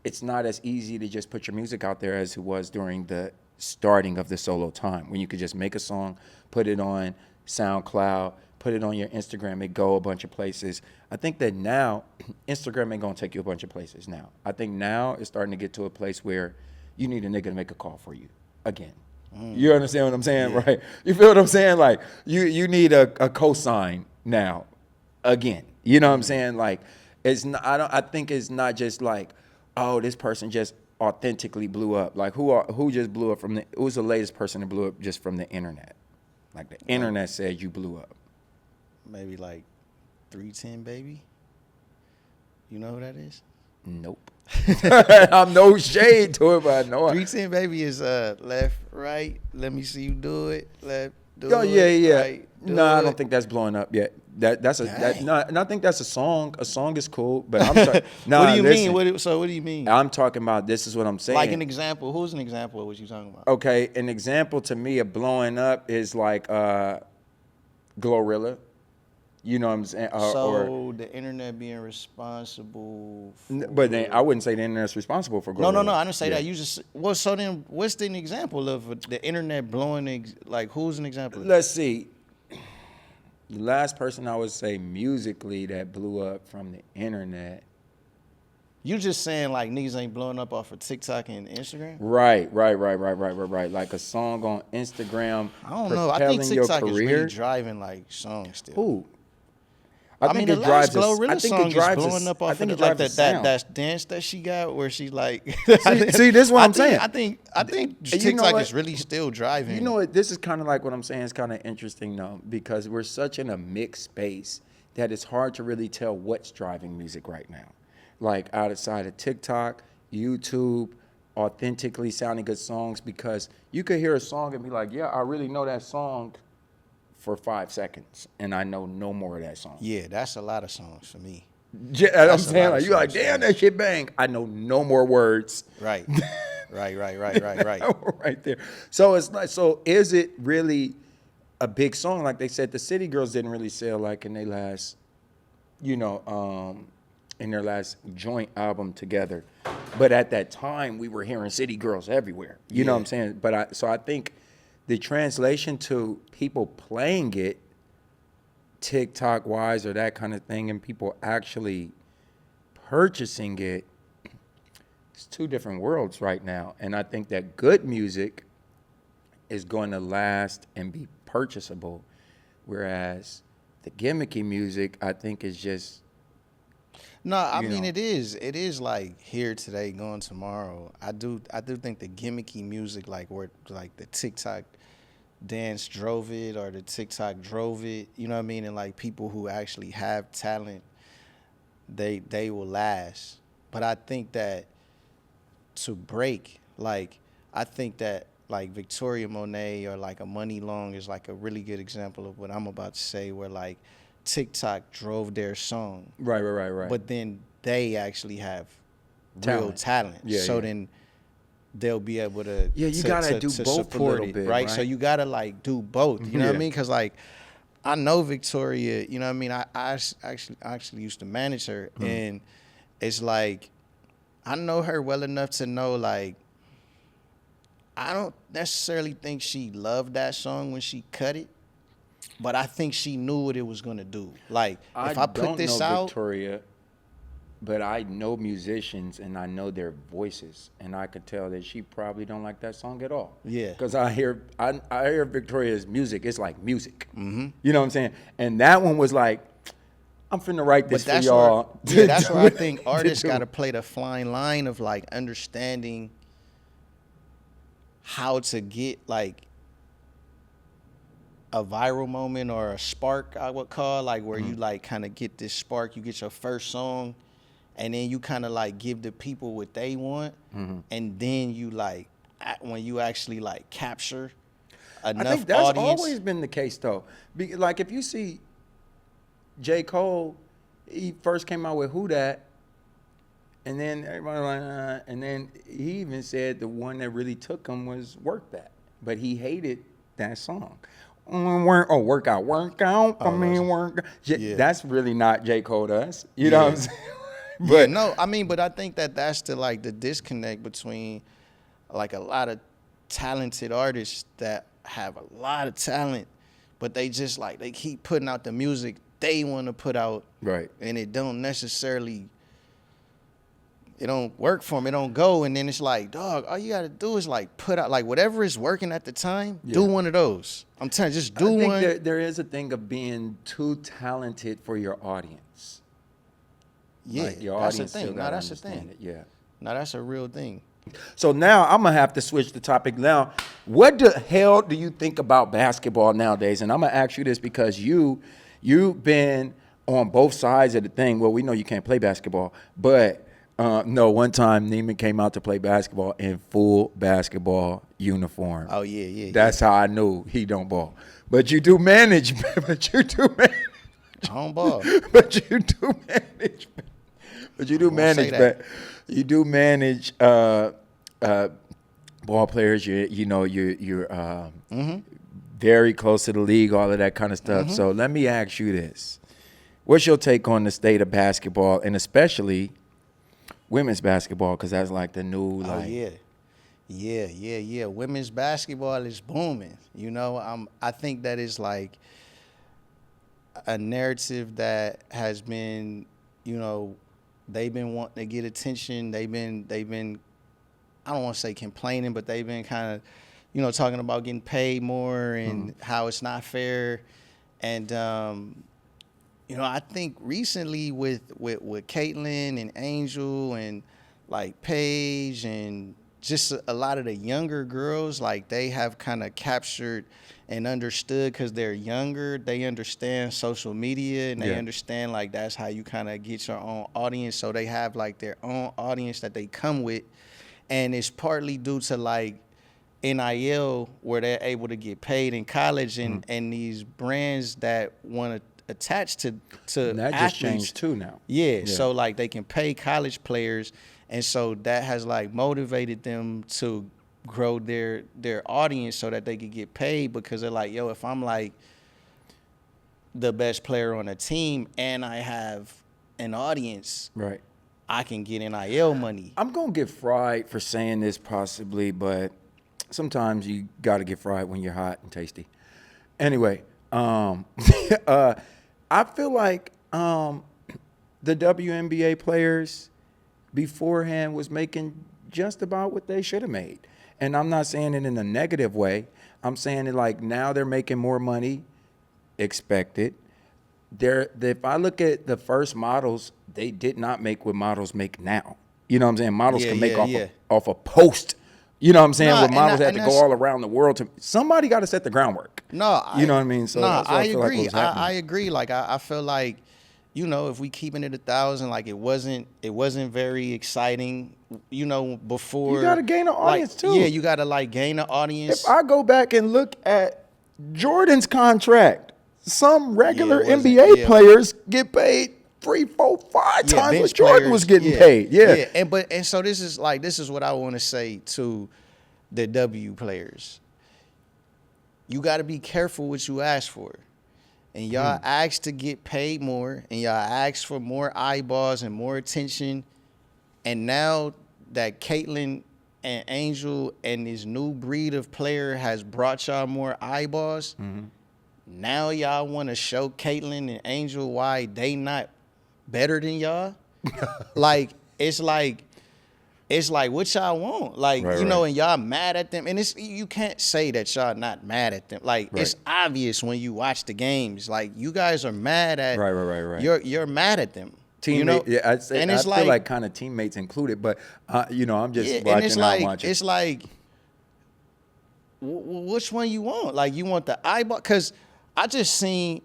it's not as easy to just put your music out there as it was during the starting of the solo time, when you could just make a song, put it on SoundCloud, put it on your Instagram, it go a bunch of places. I think that now Instagram ain't gonna take you a bunch of places now. I think now it's starting to get to a place where you need a nigga to make a call for you again. You understand what I'm saying, right? You feel what I'm saying? Like you need a cosign now again. You know what I'm saying? Like, it's not, I think it's not just like, oh, this person just authentically blew up? Like who just blew up from the? Who was the latest person that blew up just from the internet? Like the internet said you blew up. Maybe like 310 baby. You know who that is? Nope. I'm no shade to it, but I know. 310 baby is left, right. Let me see you do it. Left, do Oh it. yeah. Right, No, I it. don't think that's blowing up yet. That's a Dang. no, and I think that's a song. A song is cool, but I'm sorry. Nah, What do you listen, mean? What do you mean? I'm talking about. This is what I'm saying. Like an example. Who's an example of what you talking about? Okay, an example to me of blowing up is like Glorilla. You know what I'm saying? So the internet being responsible for... But then I wouldn't say the internet's responsible for Glorilla. No, I didn't say Yeah. that. You just... Well, so then what's the example of the internet blowing... Like, who's an example? Let's see. The last person I would say musically that blew up from the internet. You just saying, like, niggas ain't blowing up off of TikTok and Instagram? Right. Like a song on Instagram. I don't know. I think propelling your TikTok is career. really driving, like, songs still. Who? I mean, the last Glorilla song is drives blowing up off of it like drives that dance that she got where she like. See, this is what I'm saying. I think You know TikTok what? is really still driving. You know what? This is kind of like what I'm saying. It's kind of interesting though, because we're such in a mixed space that it's hard to really tell what's driving music right now. Like outside of TikTok, YouTube, authentically sounding good songs, because you could hear a song and be like, yeah, I really know that song for 5 seconds, and I know no more of that song. Yeah, that's a lot of songs for me. Yeah, I'm That's a saying, lot of like, you're like, songs. damn, that shit bang. I know no more words. Right. Right. Right there. So it's like, so is it really a big song? Like they said, the City Girls didn't really sell like in their last, in their last joint album together. But at that time, we were hearing City Girls everywhere. You know what I'm saying? But I think the translation to people playing it, TikTok wise or that kind of thing, and people actually purchasing it, it's two different worlds right now. And I think that good music is going to last and be purchasable, whereas the gimmicky music, I think, is just... No, I mean it is like here today, gone tomorrow. I do think the gimmicky music, like where like the TikTok dance drove it or the TikTok drove it, you know what I mean? And like people who actually have talent, they will last. But I think that to break, like I think that like Victoria Monet or like a Money Long is like a really good example of what I'm about to say, where like TikTok drove their song. Right. But then they actually have real talent. Yeah. Then they'll be able to you gotta do both a support little it, bit, right? right? So you gotta like do both. You know what I Yeah. mean? Because like I know Victoria. You know what I mean? I actually used to manage her, and it's like I know her well enough to know like I don't necessarily think she loved that song when she cut it, but I think she knew what it was gonna do. Like if I put this out. Victoria, but I know musicians and I know their voices, and I could tell that she probably don't like that song at all. Yeah. Because I hear Victoria's music. It's like music. Mm-hmm. You know what I'm saying? And that one was like, I'm finna write this for y'all. That's where I think artists got to play the fine line of like understanding how to get like a viral moment or a spark, I would call, like where you like kind of get this spark, you get your first song, and then you kind of like give the people what they want, and then you like when you actually like capture enough I think that's audience. always been the case though. Like if you see J. Cole, he first came out with Who Dat, and then everybody like, and then he even said the one that really took him was Work That, but he hated that song. Work out. Work. Yeah. That's really not J. Cole to us. You know what I'm saying? But no, I mean, but I think that that's the disconnect between like a lot of talented artists that have a lot of talent, but they just like they keep putting out the music they want to put out, right, and it don't necessarily, it don't work for them, it don't go, and then it's like, dog, all you gotta do is like put out like whatever is working at the time, do one of those. I'm telling you, just do I one. think there is a thing of being too talented for your audience. Yeah, Like your that's the audience thing. still No, gotta that's the understand thing. it. Yeah. No, that's a real thing. So now I'm gonna have to switch the topic. Now, what the hell do you think about basketball nowadays? And I'm gonna ask you this because you've been on both sides of the thing. Well, we know you can't play basketball, but no, one time Neiman came out to play basketball in full basketball uniform. Oh yeah, yeah. That's how I knew he don't ball. But you do manage. But you do manage. Home ball. But you do manage. But you do won't say manage. that. But you do manage ball players. You're very close to the league. All of that kind of stuff. So let me ask you this: what's your take on the state of basketball, and especially women's basketball? Because that's like the new Oh yeah. Women's basketball is booming. I think that is like a narrative that has been, they've been wanting to get attention. They've been I don't want to say complaining, but they've been kind of, talking about getting paid more and how it's not fair. And I think recently with Caitlyn and Angel and like Paige and just a lot of the younger girls, like they have kind of captured and understood because they're younger. They understand social media and they understand like that's how you kind of get your own audience. So they have like their own audience that they come with. And it's partly due to like NIL where they're able to get paid in college and these brands that want to attach to and that athletes. just changed too now. Yeah, so like they can pay college players, and so that has like motivated them to grow their audience so that they could get paid because they're like, yo, if I'm like the best player on a team and I have an audience, Right. I can get NIL money. I'm gonna get fried for saying this possibly, but sometimes you gotta get fried when you're hot and tasty. Anyway, I feel like the WNBA players beforehand was making just about what they should have made. And I'm not saying it in a negative way. I'm saying it like now they're making more money, expected. If I look at the first models, they did not make what models make now. You know what I'm saying? Models can make off a post. You know what I'm saying? Where models had to go all around the world. Somebody got to set the groundwork. No, you know what I mean? So that's what I feel like agree. was happening. I agree. Like I feel like, if we keeping it 1,000, like it wasn't very exciting. Before You gotta gain an audience, too. Yeah, you gotta like gain an audience. If I go back and look at Jordan's contract, some regular it wasn't- NBA yeah. players get paid 3, 4, 5 times bench what Jordan players, was getting paid. Yeah. And so this is what I want to say to the W players. You got to be careful what you ask for. And y'all ask to get paid more, and y'all ask for more eyeballs and more attention. And now that Caitlyn and Angel and this new breed of player has brought y'all more eyeballs, now y'all want to show Caitlyn and Angel why they not better than y'all. It's like what y'all want. Like, Right, and y'all mad at them. And you can't say that y'all not mad at them. Like, it's obvious when you watch the games. Like, you guys are mad at Right. You're mad at them. Teammate, yeah, I'd say, and I it's feel like kind of teammates included, but I'm just watching. I'm watching. It's like, which one you want? Like, you want the eyeball? Because I just seen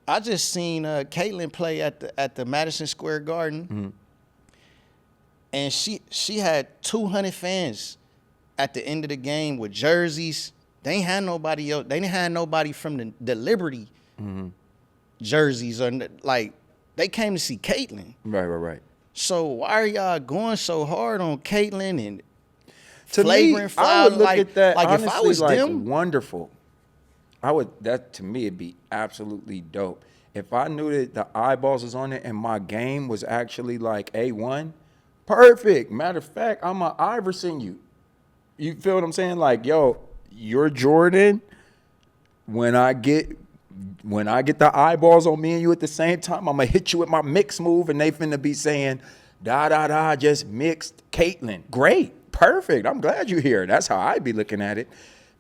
Caitlyn play at the Madison Square Garden, and she had 200 fans at the end of the game with jerseys. They ain't had nobody else. They didn't have nobody from the Liberty jerseys or like. They came to see Caitlyn. Right. So why are y'all going so hard on Caitlyn and To me, flagrant I foul? would look at that like honestly if I was like them, wonderful. That to me it'd be absolutely dope. If I knew that the eyeballs was on it and my game was actually like A1, perfect. Matter of fact, I'm a Iverson you. You feel what I'm saying? Like, yo, you're Jordan. When I get the eyeballs on me and you at the same time, I'm gonna hit you with my mix move, and they finna be saying, just mixed Caitlyn. Great, perfect. I'm glad you're here. That's how I'd be looking at it.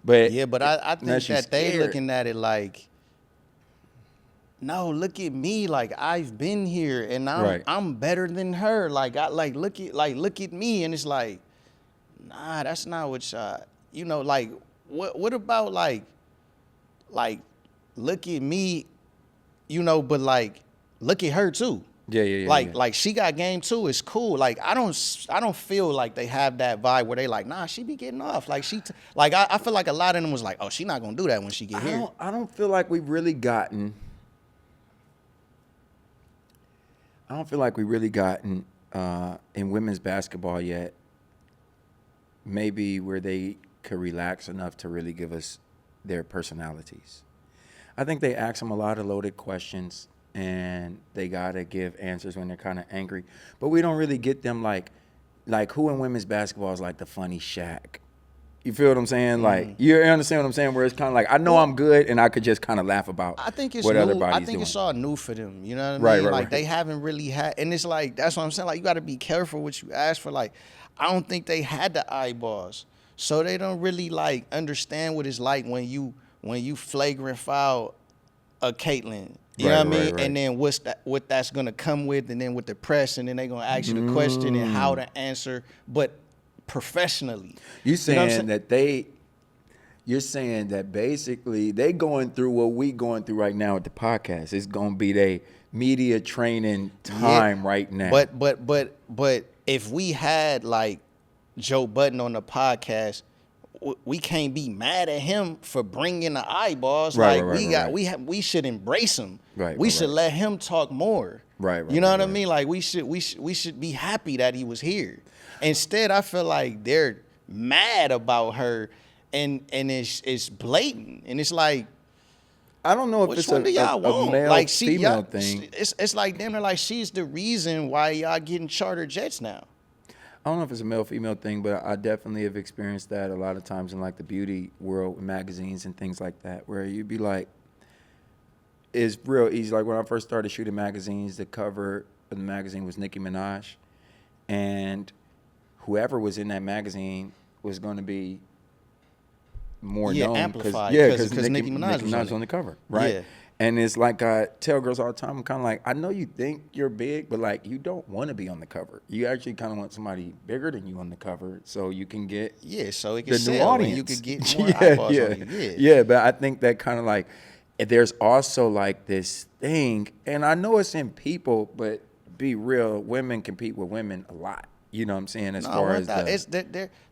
But I think that they scared. looking at it like, no, look at me. Like I've been here and I'm better than her. Like look at me, and it's like, nah, that's not what y'all, you know, like, what about, like, look at me, you know, but, like, look at her, too. Yeah. Like she got game too. It's cool. Like I don't feel like they have that vibe where they like, nah, she be getting off. Like I feel like a lot of them was like, oh, she not gonna do that when she get here. I don't feel like we've really gotten. I don't feel like we really gotten in women's basketball yet. Maybe where they could relax enough to really give us their personalities. I think they ask them a lot of loaded questions, and they gotta give answers when they're kind of angry. But we don't really get them like who in women's basketball is like the funny Shaq. You feel what I'm saying? Like you understand what I'm saying? Where it's kind of like I know I'm good, and I could just kind of laugh about. I think it's what new. everybody's I think doing. it's all new for them. You know what I Right, mean? right, Like right. they haven't really had, and it's like that's what I'm saying. Like you got to be careful what you ask for. Like I don't think they had the eyeballs, so they don't really like understand what it's like when you flagrant foul a Caitlyn. You know what I mean? Right. And then what that's gonna come with, and then with the press, and then they're gonna ask you the question and how to answer, but professionally. You know what I'm saying that you're saying that basically they going through what we going through right now with the podcast. It's gonna be their media training time right now. But if we had like Joe Budden on the podcast, we can't be mad at him for bringing the eyeballs. Right, Like we should embrace him. Right, we right, should right. let him talk more. Right, You know right, what I right. mean? Like we should be happy that he was here. Instead, I feel like they're mad about her, and it's blatant, and it's like. I don't know if Which it's one do y'all a want? male Like female thing. It's like damn near like she's the reason why y'all getting charter jets now. I don't know if it's a male female thing, but I definitely have experienced that a lot of times in like the beauty world, magazines and things like that, where you'd be like, it's real easy. Like when I first started shooting magazines, the cover of the magazine was Nicki Minaj, and whoever was in that magazine was going to be more known amplified, because 'cause Nicki Minaj was on was it. on the cover, right? Yeah. And it's like I tell girls all the time, I'm kind of like, I know you think you're big, but like you don't want to be on the cover. You actually kind of want somebody bigger than you on the cover so you can get Yeah, so it can the new sell and audience. you could get more eyeballs on you. Yeah, but I think that kind of like, there's also like this thing, and I know it's in people, but be real, women compete with women a lot. You know what I'm saying? As far as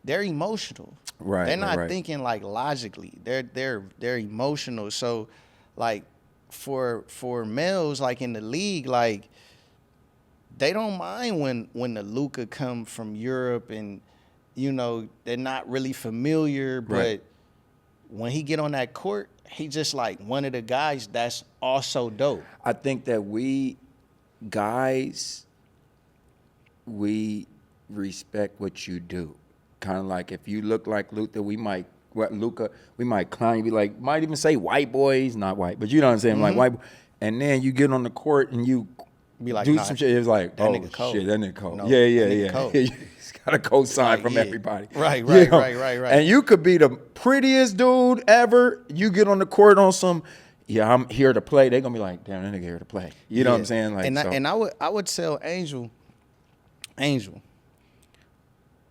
they're emotional. Right, They're not right. thinking like logically. They're emotional. So like for males like in the league, like they don't mind when the Luka come from Europe and you know they're not really familiar, but Right. when he get on that court, he just like one of the guys that's also dope. I think that we guys, we respect what you do. Kind of like if you look like Luka, we might clown you, be like, might even say white boy. He's not white, but you know what I'm saying, like white boy. And then you get on the court and you Be like, do nah, some shit. It's like, that oh nigga cold. shit, that nigga cold. No, Yeah, that nigga cold. He's got a co-sign Like, from yeah. everybody. Right. And you could be the prettiest dude ever. You get on the court on some, yeah, I'm here to play. They're gonna be like, damn, that nigga here to play. You know what I'm saying? Like, and I would tell Angel,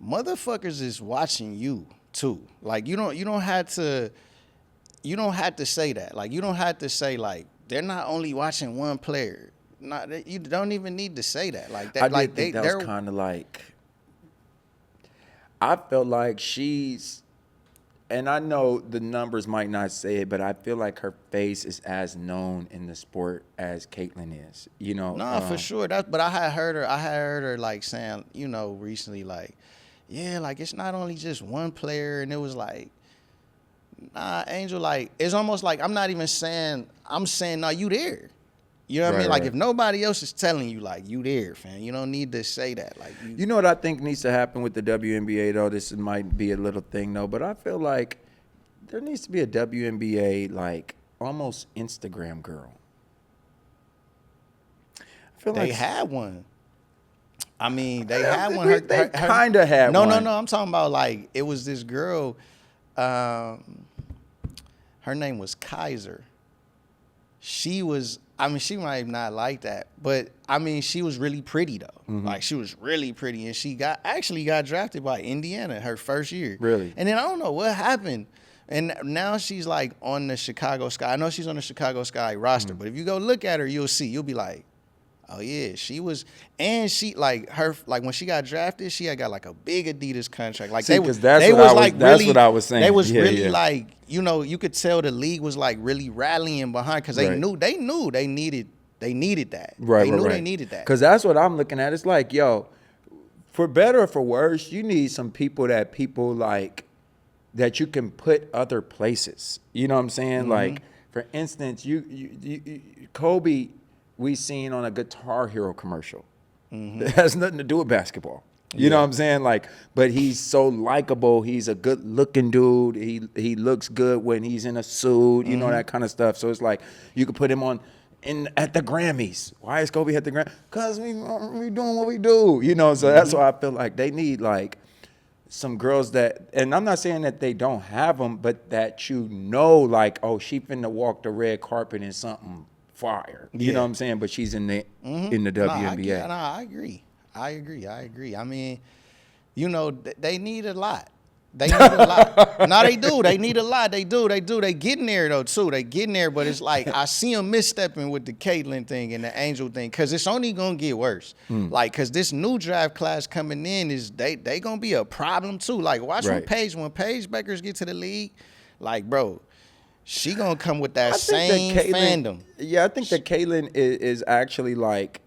motherfuckers is watching you too. Like you don't have to say that. Like you don't have to say like they're not only watching one player. Not you don't even need to say that. Like that. I Like did think that was kind of like, I felt like she's, and I know the numbers might not say it, but I feel like her face is as known in the sport as Caitlyn is. You know? No, for sure. But I had heard her like saying, you know, recently like, yeah, like it's not only just one player, and it was like, nah, Angel, like it's almost like I'm not even saying, I'm saying, no, you there. You know what I mean? Like if nobody else is telling you, like you there, fam, you don't need to say that. Like You know what I think needs to happen with the WNBA though? This might be a little thing though, but I feel like there needs to be a WNBA like almost Instagram girl. I feel they like had one. I mean, they had one. They kind of had no, one. No. I'm talking about like it was this girl. Her name was Kaiser. She was I mean, she might not like that, but I mean, she was really pretty though. Mm-hmm. Like she was really pretty, and she actually got drafted by Indiana her first year. Really? And then I don't know what happened, and now she's like on the Chicago Sky. I know she's on the Chicago Sky roster, Mm-hmm. but if you go look at her, you'll be like, oh yeah, she was, and she like when she got drafted, she had got like a big Adidas contract. Like See, they 'cause was, that's they what I was was- like that's really, what I was saying. They was Yeah, really yeah. like, you could tell the league was like really rallying behind because they Right. knew they needed that. Right, They right, knew right. they needed that. Because that's what I'm looking at. It's like, yo, for better or for worse, you need some people that like that you can put other places. You know what I'm saying? Mm-hmm. Like, for instance, you Kobe, we seen on a Guitar Hero commercial. It has nothing to do with basketball. You know what I'm saying? Like, but he's so likable. He's a good looking dude. He looks good when he's in a suit, you know, that kind of stuff. So it's like you could put him on at the Grammys. Why is Kobe at the Grammys? Because we doing what we do. You know, so that's why I feel like they need like some girls that, and I'm not saying that they don't have them, but that you know, like, oh, she finna walk the red carpet in something fire. You know Yeah. what I'm saying? But she's in the WNBA. I agree. I agree. I mean, they need a lot. They need a lot. No, they do. They need a lot. They do. They getting there though too. They getting there, but it's like I see them misstepping with the Caitlyn thing and the Angel thing because it's only gonna get worse. Like, cause this new draft class coming in is they gonna be a problem too. Like, watch Right. when Paige Beckers get to the league, like, bro, she gonna come with that I same think that Caitlyn- fandom. Yeah, I think that Caitlyn is actually like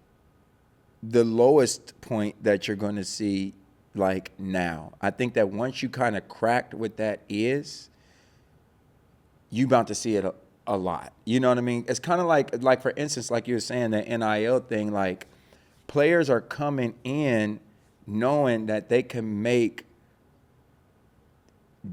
the lowest point that you're going to see like now. I think that once you kind of cracked what that is, you about to see it a lot. You know what I mean? It's kind of like for instance, like you were saying, the NIL thing, like players are coming in knowing that they can make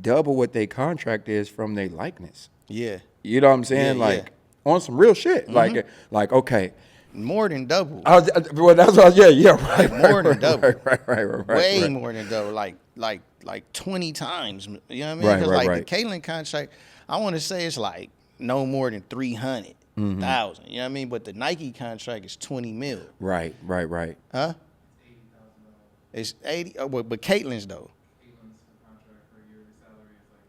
double what their contract is from their likeness. Yeah, You know what I'm saying? Yeah, like on some real shit. Like okay. more than double. Well, that's what. Yeah, right. More than right, double. Right. Way right. more than double, like 20 times. You know what I mean? Right, 'Cause, right, like right. the Caitlyn contract, I want to say it's like no more than 300,000. You know what I mean? But the Nike contract is 20 mil. Right. Huh? It's 80. But Caitlyn's though.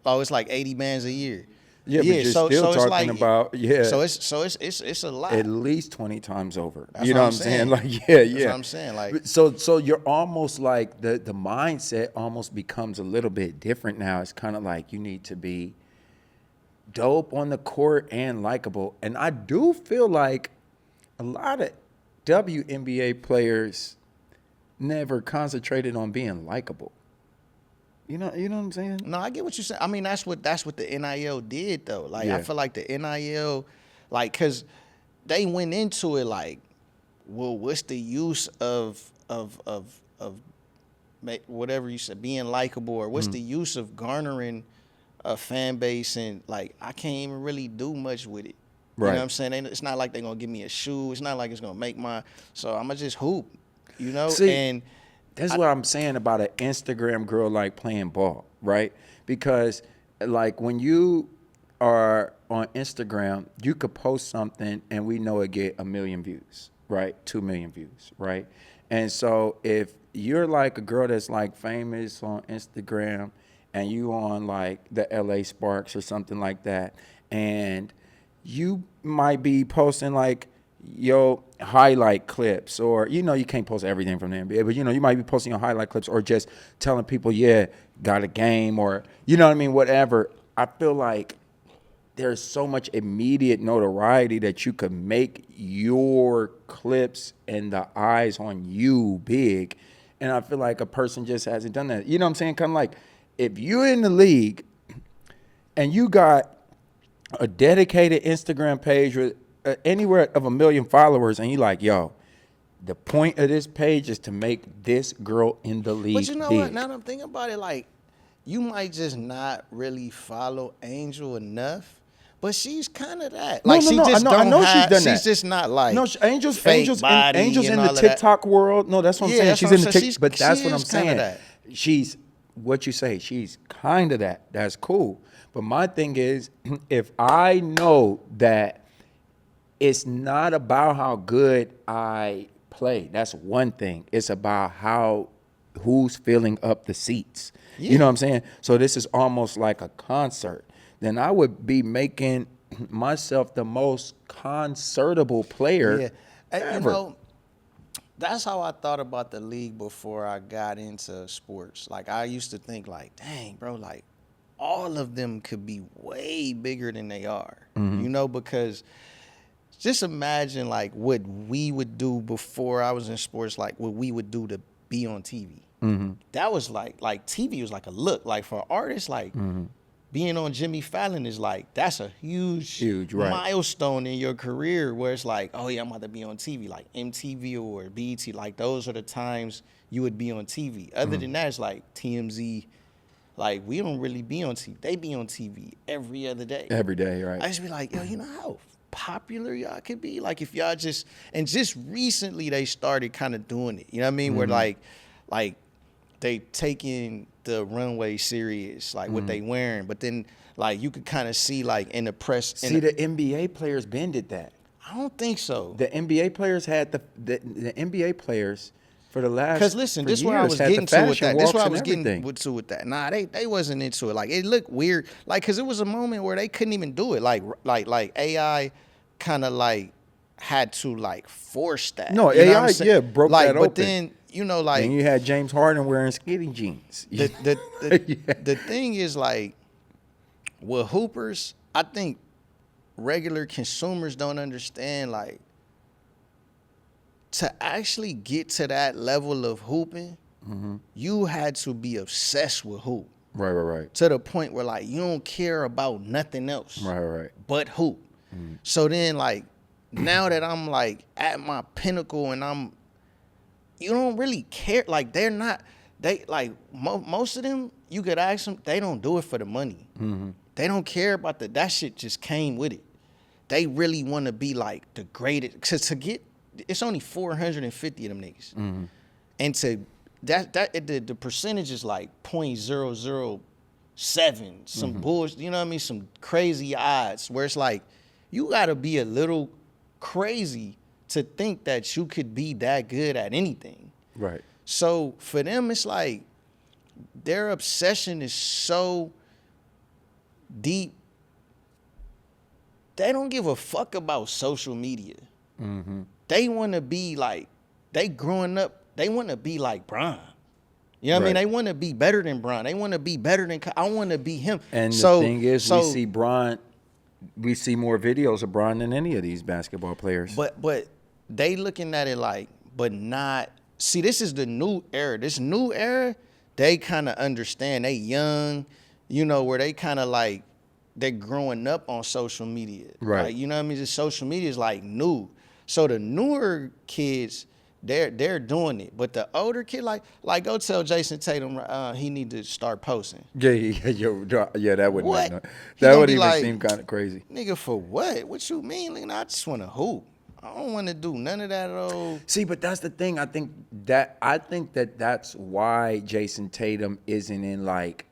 Oh, it's like 80 bands a year. Yeah, but you're still it's talking like, about So it's a lot. at least 20 times over. That's You know what what I'm saying? saying. Like yeah. That's what I'm saying. Like, So you're almost like the mindset almost becomes a little bit different now. It's kind of like you need to be dope on the court and likable. And I do feel like a lot of WNBA players never concentrated on being likable. You know what I'm saying? no, I get what you're saying. I mean, that's what the NIL did though. Like, Yeah. I feel like the NIL, like, cause they went into it like, well, what's the use of whatever you said, being likable, or what's the use of garnering a fan base, and like I can't even really do much with it. You Right. know what I'm saying? It's not like they're gonna give me a shoe. It's not like it's gonna make so I'm gonna just hoop. You know, See, and That's what I'm saying about an Instagram girl like playing ball, right? Because like when you are on Instagram, you could post something and we know it get 1 million views, right? 2 million views, right? And so if you're like a girl that's like famous on Instagram and you on like the LA Sparks or something like that, and you might be posting like your highlight clips, or you can't post everything from the NBA, but you might be posting your highlight clips, or just telling people, yeah, got a game, or you know what I mean, whatever. I feel like there's so much immediate notoriety that you could make your clips and the eyes on you big, and I feel like a person just hasn't done that. You know what I'm saying? Kind of like if you're in the league and you got a dedicated Instagram page with anywhere of 1 million followers, and you like, yo, the point of this page is to make this girl in the league But you know big. what? Now that I'm thinking about it, like, you might just not really follow Angel enough, but she's kind of that. No, Like, no, she no, just I know don't she's have. done She's that. just not like. No, Angel's fake body Angel's and in all the of that. TikTok world. No, that's what I'm Yeah, saying. that's She's what in I'm the saying. TikTok, but that's She what I'm is kinda saying. that. She's what you say. She's kind of that. That's cool. But my thing is, if I know that it's not about how good I play. That's one thing. It's about who's filling up the seats. Yeah. You know what I'm saying? So this is almost like a concert. Then I would be making myself the most concertable player Yeah. ever. You know, that's how I thought about the league before I got into sports. Like, I used to think, like, dang, bro, like, all of them could be way bigger than they are. You know, because just imagine, like, what we would do before I was in sports, like, what we would do to be on TV. That was like TV was like a look. Like, for artists, like, being on Jimmy Fallon is like, that's a huge right. milestone in your career where it's like, oh yeah, I'm about to be on TV, like MTV or BET. Like, those are the times you would be on TV. Other than that, it's like TMZ. Like, we don't really be on TV. They be on TV every other day. Every day, right? I just be like, yo, you know how popular y'all could be? Like, if y'all just recently they started kind of doing it. You know what I mean? Where like they taking the runway serious, like what they wearing. But then, like, you could kind of see, like, in the press. The NBA players bended that. I don't think so. The NBA players had the NBA players for the last. Because listen, this is where I was getting to with that. This is where I was getting to with that. Nah, they wasn't into it. Like, it looked weird. Like, because it was a moment where they couldn't even do it. Like AI kind of like had to like force that. No, you know what I'm AI, saying? yeah, broke like, that but open. then, you know, like, And you had James Harden wearing skinny jeans. the thing is, like, with hoopers, I think regular consumers don't understand, like, to actually get to that level of hooping, you had to be obsessed with hoop. Right. To the point where, like, you don't care about nothing else. Right. But hoop. So then, like, now that I'm, like, at my pinnacle and you don't really care. Like, they're not, most of them, you could ask them, they don't do it for the money. They don't care about that shit just came with it. They really want to be, like, the greatest. Cause to get, it's only 450 of them niggas. And to, the percentage is like 0.007, some bullshit, you know what I mean? Some crazy odds where it's like, you gotta be a little crazy to think that you could be that good at anything. Right. So for them, it's like their obsession is so deep. They don't give a fuck about social media. They want to be like, they growing up, they want to be like Bron. You know what I mean? They want to be better than Bron. They want to be better than, I want to be him. And the thing is, we see Bron, we see more videos of Bron than any of these basketball players. But they looking at it like, but not, see, this is the new era. This new era, they kind of understand. They young, you know, where they kind of like, they're growing up on social media. Right. Like, you know what I mean? Just social media is like new. So the newer kids, they're doing it. But the older kid, like go tell Jason Tatum he need to start posting. Yeah, that wouldn't What? That He gonna would be even like, seem kind of crazy. Nigga, for what? What you mean? Nigga, I just want to hoop. I don't want to do none of that old. See, but that's the thing. I think that that's why Jason Tatum isn't in like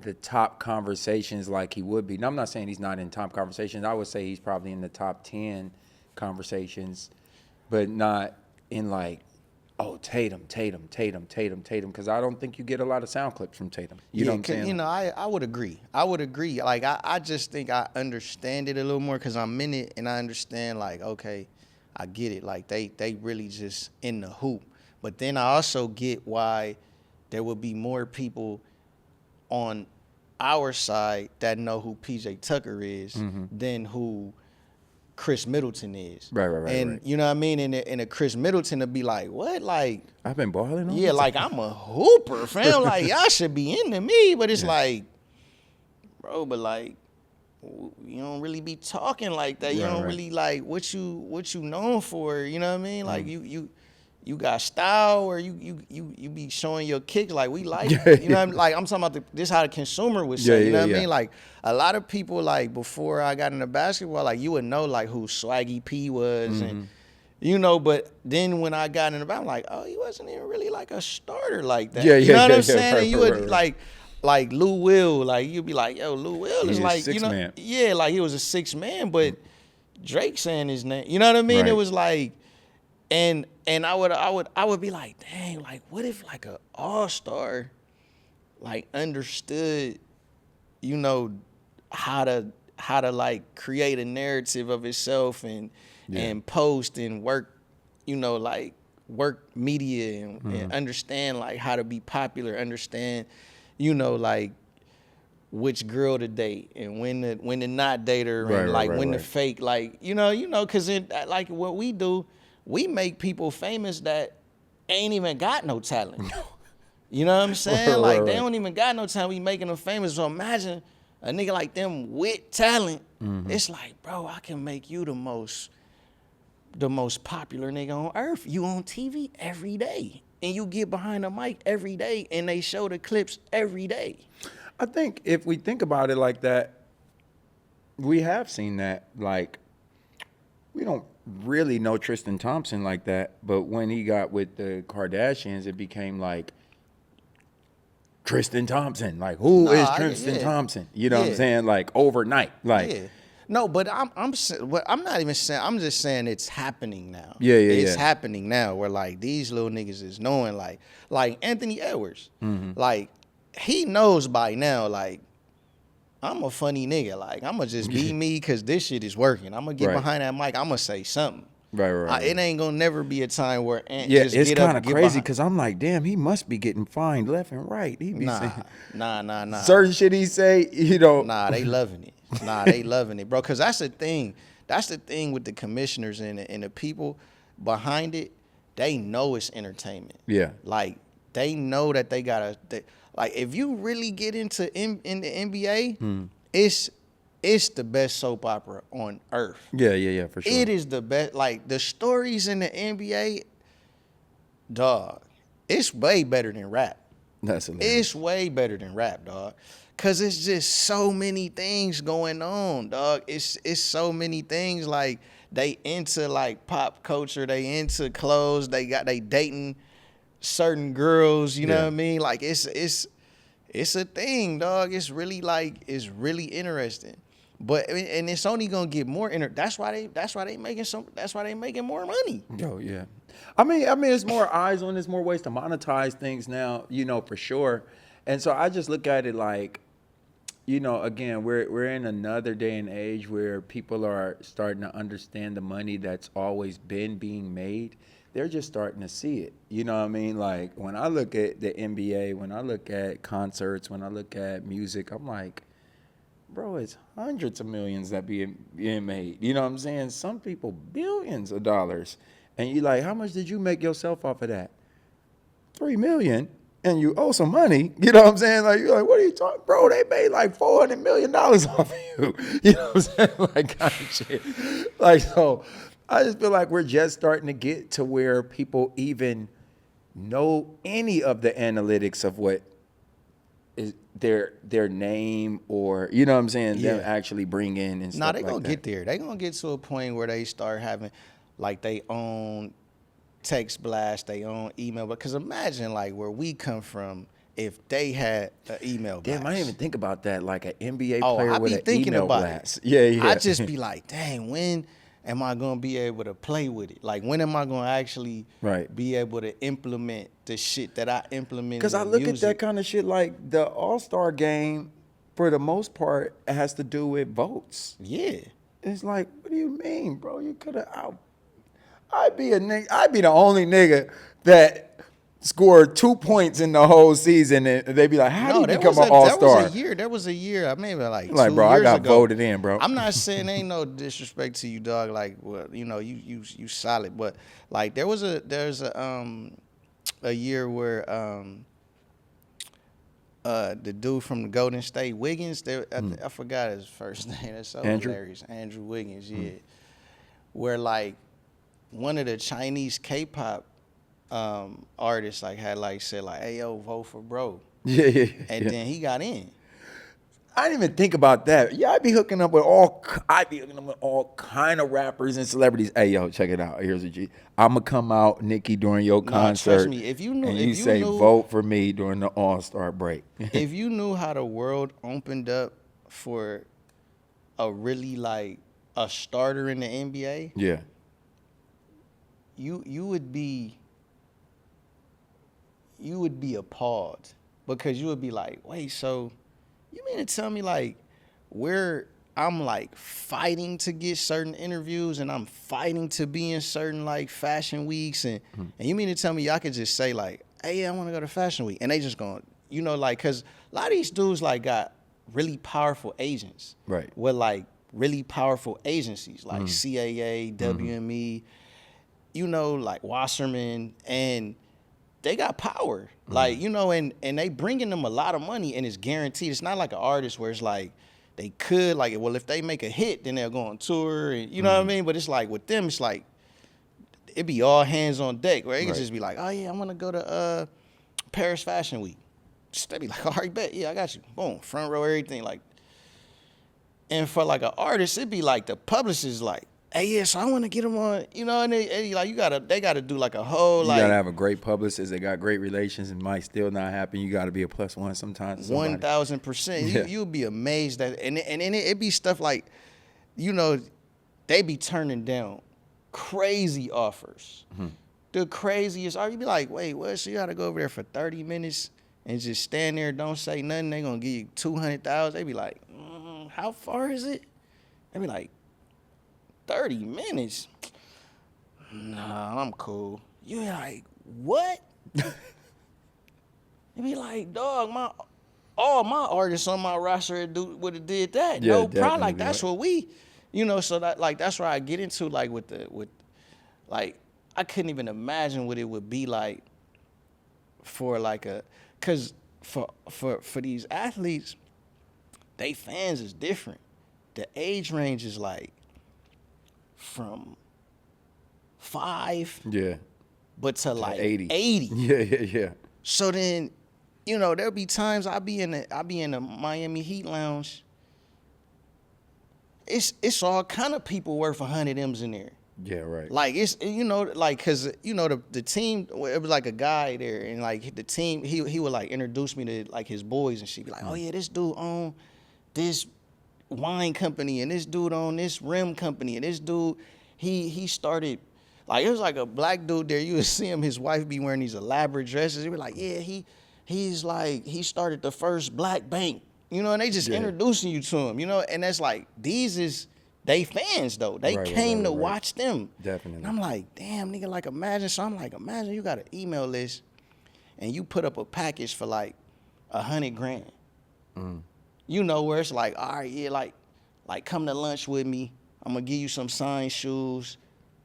the top conversations like he would be. Now, I'm not saying he's not in top conversations. I would say he's probably in the top 10 conversations, but not in like, oh, Tatum, because I don't think you get a lot of sound clips from Tatum. You know what I'm saying? You know, I would agree. Like, I just think I understand it a little more because I'm in it and I understand, like, okay, I get it. Like, they really just in the hoop. But then I also get why there would be more people on our side that know who PJ Tucker is than who Chris Middleton is. Right. And you know what I mean? And a Chris Middleton to be like, what? Like, I've been balling on yeah, this. like, I'm a hooper, fam. Like, y'all should be into me. But it's like, bro, but like, you don't really be talking like that. You don't really like what you known for. You know what I mean? Like, you got style, or you be showing your kicks. Like, we like, you know what I mean? Like, I'm talking about this how the consumer would say. You know what I mean? Like, a lot of people, like, before I got into basketball, like, you would know like who Swaggy P was, and you know. But then when I got into basketball, I'm like, oh, he wasn't even really like a starter like that. You know what I'm saying? And you would like Lou Will, like, you'd be like, yo, Lou Will is like, you know, man. yeah, like he was a 6 man, but Drake saying his name. You know what I mean? Right. It was like, and I would be like, dang, like what if like a all-star like understood, you know, how to like create a narrative of itself and post and work, you know, like work media and understand like how to be popular, understand, you know, like which girl to date and when to not date her and like when to fake, like you know, cause in like what we do, we make people famous that ain't even got no talent. You know what I'm saying? Like they don't even got no talent. We making them famous. So imagine a nigga like them with talent. It's like, bro, I can make you the most popular nigga on earth. You on TV every day. And you get behind the mic every day and they show the clips every day. I think if we think about it like that, we have seen that. Like, we don't really know Tristan Thompson like that, but when he got with the Kardashians, it became like Tristan Thompson. Like, who is Tristan Thompson? You know what I'm saying? Like overnight. Like, no, but I'm not even saying. I'm just saying it's happening now. It's happening now where like these little niggas is knowing like Anthony Edwards, like he knows by now like I'm a funny nigga. Like I'm gonna just be me because this shit is working. I'm gonna get behind that mic. I'm gonna say something. Right. It ain't gonna never be a time where Ant yeah, just it's get up, kind of get crazy behind- because I'm like, damn, he must be getting fined left and right. He be saying Nah. certain shit he say, you know. Nah, they loving it. They loving it, bro. Because that's the thing. That's the thing with the commissioners and the people behind it. They know it's entertainment. Yeah. Like they know that they gotta. Like if you really get into in the NBA, it's the best soap opera on earth. Yeah, for sure. It is the best. Like the stories in the NBA, dog. It's way better than rap. That's hilarious. It's way better than rap, dog. Cause it's just so many things going on, dog. It's so many things. Like they into like pop culture, they into clothes, they dating certain girls, you know what I mean? Like it's a thing, dog. It's really interesting. But and it's only gonna get more that's why they making more money. Oh yeah. I mean, it's more eyes on this, more ways to monetize things now, you know, for sure. And so I just look at it like, you know, again, we're in another day and age where people are starting to understand the money that's always been being made. They're just starting to see it. You know what I mean? Like when I look at the NBA, when I look at concerts, when I look at music, I'm like, bro, it's hundreds of millions that being made. You know what I'm saying? Some people billions of dollars. And you like, how much did you make yourself off of that? $3 million. And you owe some money, you know what I'm saying? Like, you're like, what are you talking, bro? They made like $400 million off of you. You know what I'm saying? Like, kind of shit. Like, so I just feel like we're just starting to get to where people even know any of the analytics of what is their name or, you know what I'm saying, them actually bring in and stuff like that. They gonna get there. They gonna get to a point where they start having like they own text blast, they own email. Because imagine like where we come from if they had an email blast. Damn, I didn't even think about that. Like an NBA player I with be an thinking email about blast. it. Yeah. I just be like, dang, when am I gonna be able to play with it? Like when am I gonna actually be able to implement the shit that I implemented? Because I look at that kind of shit like the All-Star game, for the most part, has to do with votes. Yeah. It's like, what do you mean, bro? You could have I'd be the only nigga that scored 2 points in the whole season, and they'd be like, "How do you become an all-star?" There was a year, maybe like 2 bro, years I got ago. voted in, bro. I'm not saying ain't no disrespect to you, dog. Like, well, you know, you solid, but like there's a year where the dude from the Golden State, Wiggins, I forgot his first name. That's so hilarious. Andrew Wiggins, yeah. Where like one of the Chinese K-pop artists like had like said like, "Hey yo, vote for bro." Yeah. And then he got in. I didn't even think about that. Yeah, I'd be hooking up with all kind of rappers and celebrities. Hey yo, check it out. Here's a G. I'ma come out, Nikki, during your concert. Trust me, if you knew, and you say vote for me during the All-Star break. If you knew how the world opened up for a really like a starter in the NBA, Yeah. you would be appalled because you would be like, wait, so you mean to tell me like where I'm like fighting to get certain interviews and I'm fighting to be in certain like fashion weeks and you mean to tell me y'all could just say like, hey, yeah, I want to go to fashion week and they just going, you know, like, cause a lot of these dudes like got really powerful agents, Right. with like really powerful agencies like CAA, WME, you know, like Wasserman, and they got power, like, you know, and they bringing them a lot of money and it's guaranteed. It's not like an artist where it's like they could like, well, if they make a hit, then they'll go on tour, and you know what I mean. But it's like with them, it's like it be all hands on deck, where it could Right. just be like, oh yeah, I want to go to Paris Fashion Week. Just they be like, all right, bet, yeah, I got you. Boom, front row, everything like. And for like an artist, it'd be like the publicist like, hey, yeah, so I want to get them on, you know, and they like they gotta do like a whole You like gotta have a great publicist. They got great relations, and might still not happen. You gotta be a plus one sometimes. to somebody. 1,000%. Yeah. You'll be amazed that, and it be stuff like, you know, they be turning down crazy offers. The craziest. Or you be like, wait, what? So you got to go over there for 30 minutes and just stand there, don't say nothing. They gonna give you 200,000. They be like, how far is it? They be like, 30 minutes. Nah, I'm cool. You be like, what? You be like, dog, all my artists on my roster would have did that. Yeah, No problem. Like definitely, that's what we, you know. So that like that's where I get into like with like I couldn't even imagine what it would be like for like cause for these athletes, they fans is different. The age range is like from 5, Yeah. but to like 80. 80. Yeah. So then, you know, there'll be times I be in the Miami Heat lounge. It's all kind of people worth 100 M's in there. Yeah, right. Like it's, you know, like cause you know the team, it was like a guy there, and like the team he would like introduce me to like his boys, and she'd be like, oh yeah, this dude own this wine company, and this dude own this rim company, and this dude he started. Like, it was like a black dude there. You would see him, his wife be wearing these elaborate dresses. He'd be like, yeah, he's like, he started the first black bank. You know, and they just introducing you to him, you know? And that's like, these is, they fans, though. They came to watch them. Definitely. And I'm like, damn, nigga, like, imagine. So I'm like, imagine you got an email list and you put up a package for like $100,000. You know, where it's like, all right, yeah, like come to lunch with me. I'm going to give you some signed shoes.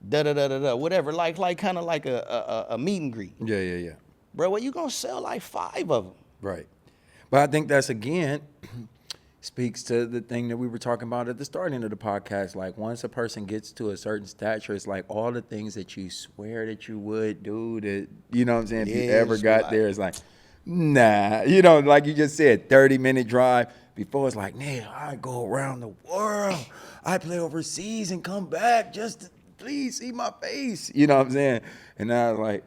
Whatever, like kind of like a meet and greet. Yeah. Bro, what you gonna sell like 5 of them? Right. But I think that's, again, speaks to the thing that we were talking about at the starting of the podcast. Like, once a person gets to a certain stature, it's like all the things that you swear that you would do, that, you know what I'm saying, if you ever got there, it's like, nah. You know, like you just said, 30-minute drive. Before, it's like, nah, I go around the world. I play overseas and come back just to please see my face. You know what I'm saying? And now it's like,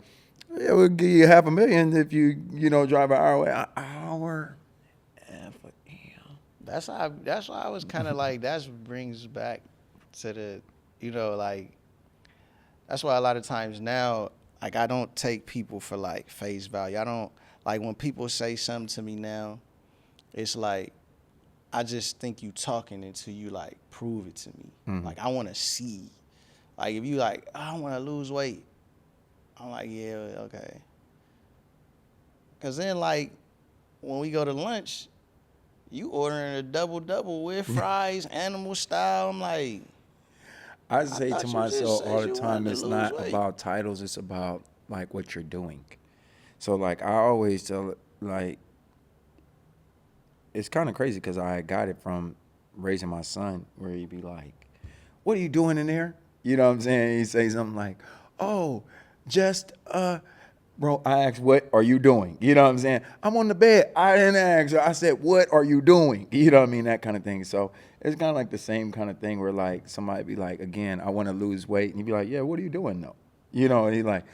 yeah, we'll give you $500,000 if you know, drive an hour away. An hour? That's why I was kind of like, that brings back to the, you know, like, that's why a lot of times now, like, I don't take people for like face value. I don't, like, when people say something to me now, it's like, I just think you talking until you like prove it to me. Like, I want to see. Like, if you like, oh, I want to lose weight, I'm like, yeah, okay. Because then, like, when we go to lunch, you ordering a double with fries, animal style. I'm like, I say thought to you just myself said all the you time, wanted to it's lose not weight. about titles, it's about, like, what you're doing. So, like, I always tell, like, it's kind of crazy because I got it from raising my son, where he'd be like, what are you doing in there? You know what I'm saying? He'd say something like, oh, just, bro, I asked, what are you doing? You know what I'm saying? I'm on the bed. I didn't ask. I said, what are you doing? You know what I mean? That kind of thing. So it's kind of like the same kind of thing where, like, somebody be like, again, I want to lose weight. And you'd be like, yeah, what are you doing, though? You know, and he's like,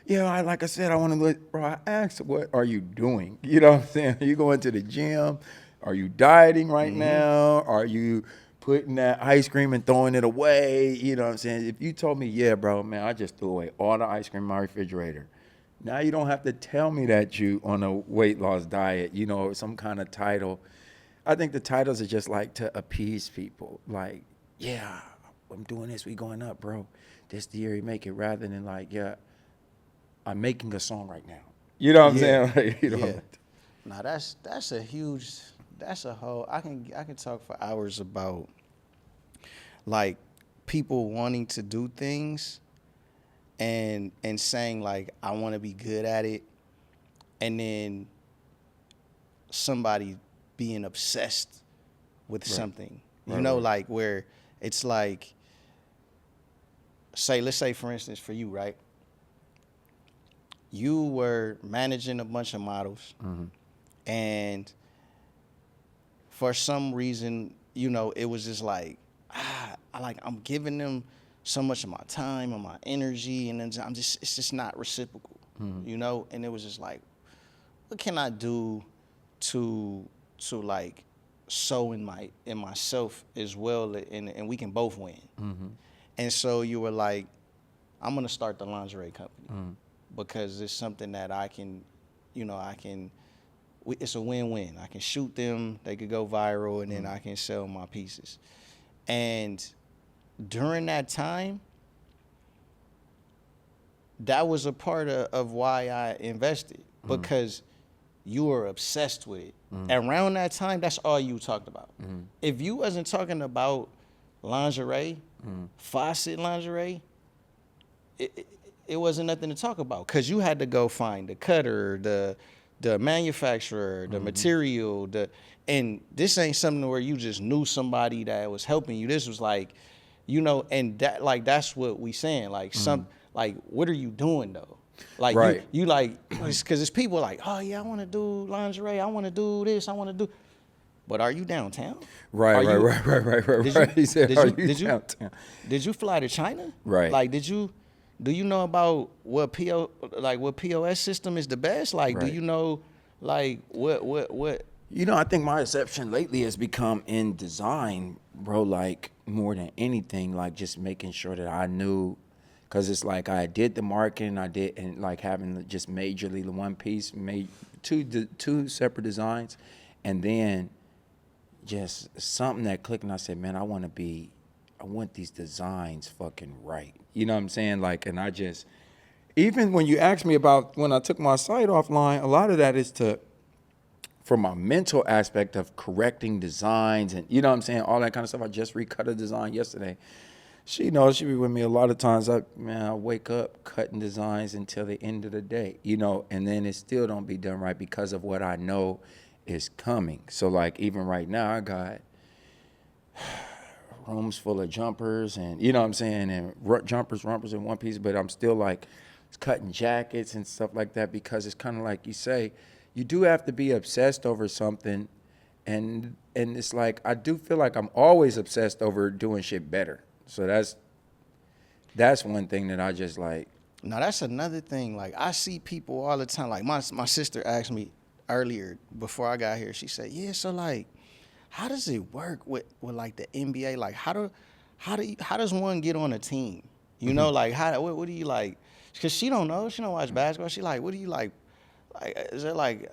yeah, like I said, I want to lose. Bro, I asked, what are you doing? You know what I'm saying? Are you going to the gym? Are you dieting right now? Are you putting that ice cream and throwing it away. You know what I'm saying? If you told me, yeah, bro, man, I just threw away all the ice cream in my refrigerator. Now you don't have to tell me that you on a weight loss diet, you know, or some kind of title. I think the titles are just like to appease people. Like, yeah, I'm doing this, we going up, bro. This the year you make it, rather than like, yeah, I'm making a song right now. You know what I'm Yeah, saying? Like, you know, yeah. Now that's a huge. That's a whole. I can talk for hours about like people wanting to do things and saying like I want to be good at it, and then somebody being obsessed with Right. something. You Right, know, right. like where it's like, let's say for instance for you, right? You were managing a bunch of models, and for some reason, you know, it was just like, I'm giving them so much of my time and my energy, and then it's just not reciprocal, you know. And it was just like, what can I do to like sow in myself as well, and we can both win. And so you were like, I'm gonna start the lingerie company because it's something that I can, you know, it's a win-win. I can shoot them, they could go viral, and then I can sell my pieces. And during that time, that was a part of why I invested, because you were obsessed with it. Around that time, that's all you talked about. If you wasn't talking about lingerie, Facet lingerie, it wasn't nothing to talk about, because you had to go find the cutter, the manufacturer, the material, and this ain't something where you just knew somebody that was helping you. This was like, you know, and that, like, that's what we saying, like, like, what are you doing though? Like, Right. you like, because it's people like, oh yeah, I want to do lingerie, I want to do this, I want to do, but are you downtown? Right, Are you, right. He said, did "Are you you did you downtown?" did you fly to China? Right. Like, do you know about what POS system is the best? Like, do Right. you know, like, what? You know, I think my exception lately has become in design, bro, like more than anything, like just making sure that I knew, because it's like I did the marketing, I did, and like having just majorly the one piece, made two separate designs, and then just something that clicked, and I said, man, I want these designs fucking right. You know what I'm saying? Like, and I just, even when you ask me about when I took my site offline, a lot of that is for my mental aspect of correcting designs and, you know what I'm saying, all that kind of stuff. I just recut a design yesterday. She knows, she be with me a lot of times. I wake up cutting designs until the end of the day, you know, and then it still don't be done right because of what I know is coming. So like even right now, I got rooms full of jumpers and, you know what I'm saying, and jumpers, rompers, and one piece, but I'm still like cutting jackets and stuff like that, because it's kind of like you say, you do have to be obsessed over something, and it's like I do feel like I'm always obsessed over doing shit better. So that's one thing that I just like. Now that's another thing. Like, I see people all the time. Like, my sister asked me earlier before I got here. She said, "Yeah, so like, how does it work with like the NBA? Like, how does one get on a team? You know, like what do you like?" Because she don't know. She don't watch basketball. She like, what do you like? Like, is there like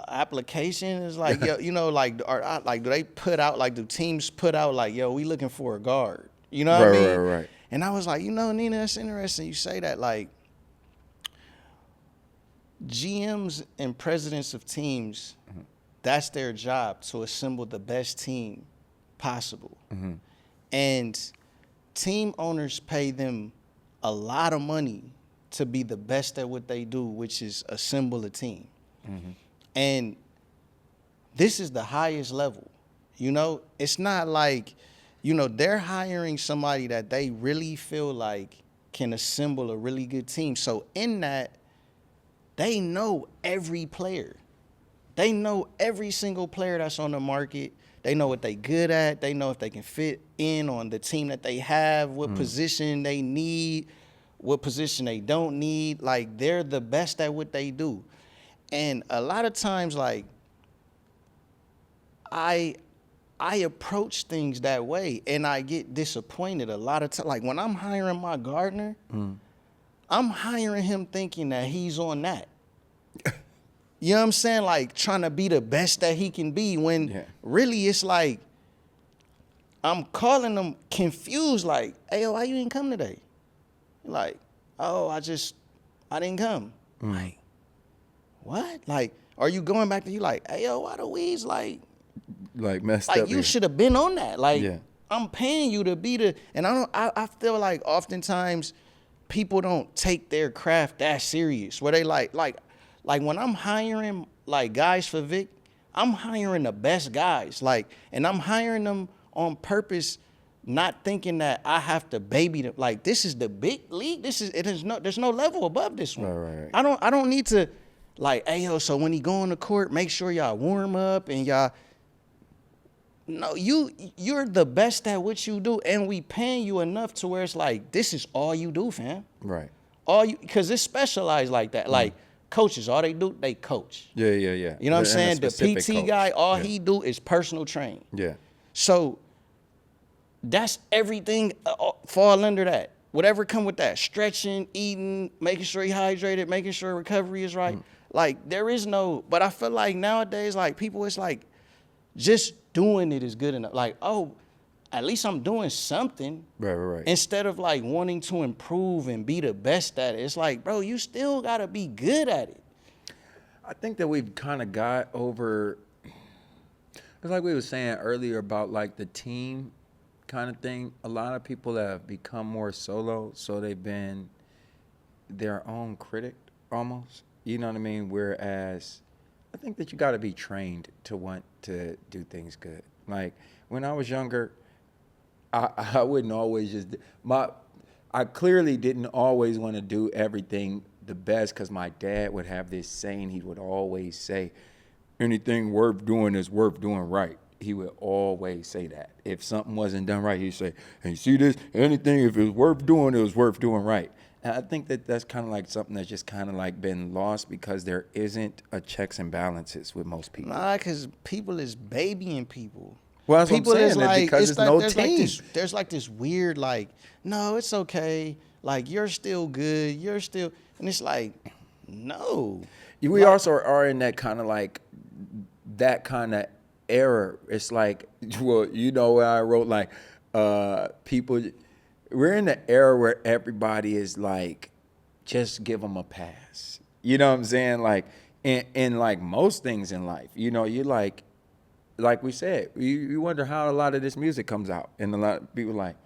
application? Is like, yo, you know, like, like, do they put out, like, do teams put out like, yo, we looking for a guard? You know what I mean? Right. And I was like, you know, Nina, that's interesting you say that. Like, GMs and presidents of teams, that's their job, to assemble the best team possible. And team owners pay them a lot of money to be the best at what they do, which is assemble a team. And this is the highest level. You know, it's not like, you know, they're hiring somebody that they really feel like can assemble a really good team. So in that, they know every player. They know every single player that's on the market. They know what they good at. They know if they can fit in on the team that they have, what position they need, what position they don't need. Like, they're the best at what they do. And a lot of times, like, I I approach things that way, and I get disappointed a lot of times. Like when I'm hiring my gardener, I'm hiring him thinking that he's on that. You know what I'm saying? Like trying to be the best that he can be when really it's like I'm calling him confused like, hey, yo, why you didn't come today? Like, oh, I didn't come. Like, what? Like, are you going back to you like, hey, yo, why the weeds Like messed like up. you should have been on that. Like, Yeah. I'm paying you to be the, and I feel like oftentimes people don't take their craft that serious. Where they like when I'm hiring like guys for Vic, I'm hiring the best guys. Like, and I'm hiring them on purpose, not thinking that I have to baby them. Like, this is the big league. There's no level above this one. Right. I don't need to like, hey yo, so when he go on the court, make sure y'all warm up and y'all. No, you're the best at what you do, and we paying you enough to where it's like this is all you do, fam. Right. Because it's specialized like that. Like coaches, all they do, they coach. Yeah. You know what I'm And a saying? The specific PT coach. guy, all he do is personal train. Yeah. So that's everything fall under that. Whatever come with that, stretching, eating, making sure you hydrated, making sure recovery is right. Like there is no, but I feel like nowadays, like people, it's like just doing it is good enough. Like, oh, at least I'm doing something. Right. Instead of like wanting to improve and be the best at it. It's like, bro, you still gotta be good at it. I think that we've kind of got over. It's like we were saying earlier about like the team kind of thing. A lot of people have become more solo, so they've been their own critic almost. You know what I mean? Whereas I think that you got to be trained to want to do things good. Like when I was younger, I wouldn't always just I clearly didn't always want to do everything the best because my dad would have this saying. He would always say, anything worth doing is worth doing right. He would always say that. If something wasn't done right, he'd say, hey, you see this? Anything, if it was worth doing, it was worth doing right. And I think that that's kind of like something that's just kind of like been lost because there isn't a checks and balances with most people. Nah, because people is babying people. Well, that's people what I'm is saying, like, because it's like, no there's team. Like there's like this weird like, no, it's okay. Like you're still good. You're still, and it's like, no. We also are in that kind of like, that kind of era. It's like, well, you know where I wrote like, people, we're in the era where everybody is like, just give them a pass. You know what I'm saying? Like, in like most things in life, you know, you like we said, you wonder how a lot of this music comes out. And a lot of people like,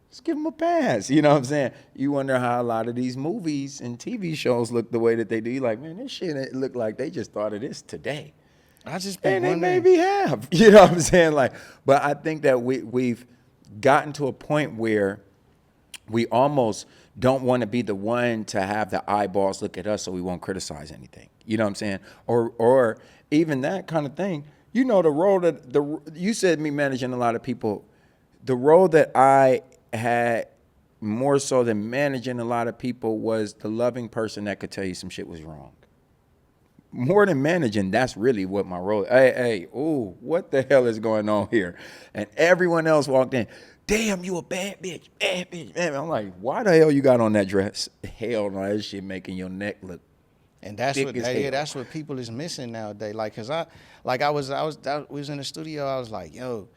just give them a pass. You know what I'm saying? You wonder how a lot of these movies and TV shows look the way that they do. You're like, man, this shit it look like they just thought of this today. I just been And they wondering. maybe have. You know what I'm saying? Like, but I think that we've gotten to a point where we almost don't want to be the one to have the eyeballs look at us so we won't criticize anything. You know what I'm saying? Or even that kind of thing. You know, the role that you said me managing a lot of people, the role that I had more so than managing a lot of people was the loving person that could tell you some shit was wrong. More than managing, that's really what my role. Hey, ooh, what the hell is going on here? And everyone else walked in. Damn, you a bad bitch. Man, I'm like, why the hell you got on that dress? Hell no, that shit making your neck look. And that's thick what as hell. that's what people is missing nowadays. Like, cause I was in the studio. I was like, yo,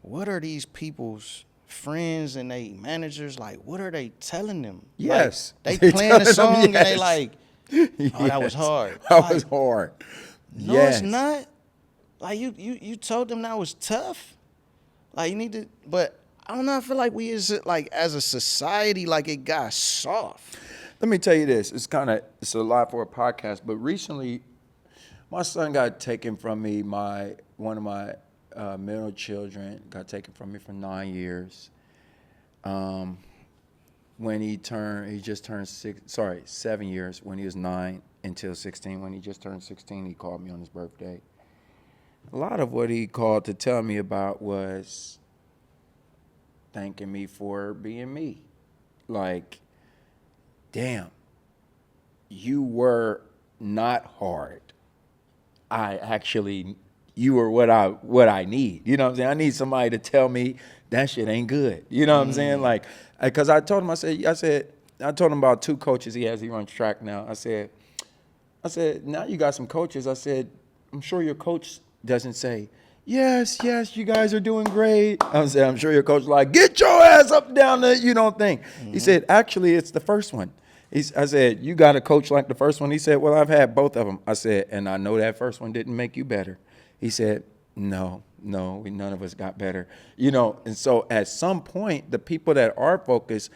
what are these people's friends and they managers like? What are they telling them? Yes. Like, They they playing the telling them song and they yes. like, oh, that was hard. That was hard. No, Yes. it's not. Like you told them that was tough. Like you need to, but I don't know. I feel like we as a society, like it got soft. Let me tell you this. It's a lot for a podcast, but recently my son got taken from me. One of my middle children got taken from me for 9 years. When he just turned 7 years. When he was 9 until 16. When he just turned 16, he called me on his birthday. A lot of what he called to tell me about was thanking me for being me. Like, damn, you were not hard. I actually you are what I need. You know what I'm saying? I need somebody to tell me that shit ain't good. You know what I'm saying? Like, because I told him, I told him about 2 coaches he has. He runs track now. I said, now you got some coaches. I said, I'm sure your coach doesn't say, yes, you guys are doing great. I said, I'm sure your coach is like, get your ass up down there. You don't think. He said, actually, it's the first one. I said, you got a coach like the first one? He said, well, I've had both of them. I said, and I know that first one didn't make you better. He said, no, none of us got better. You know, and so at some point, the people that are focused,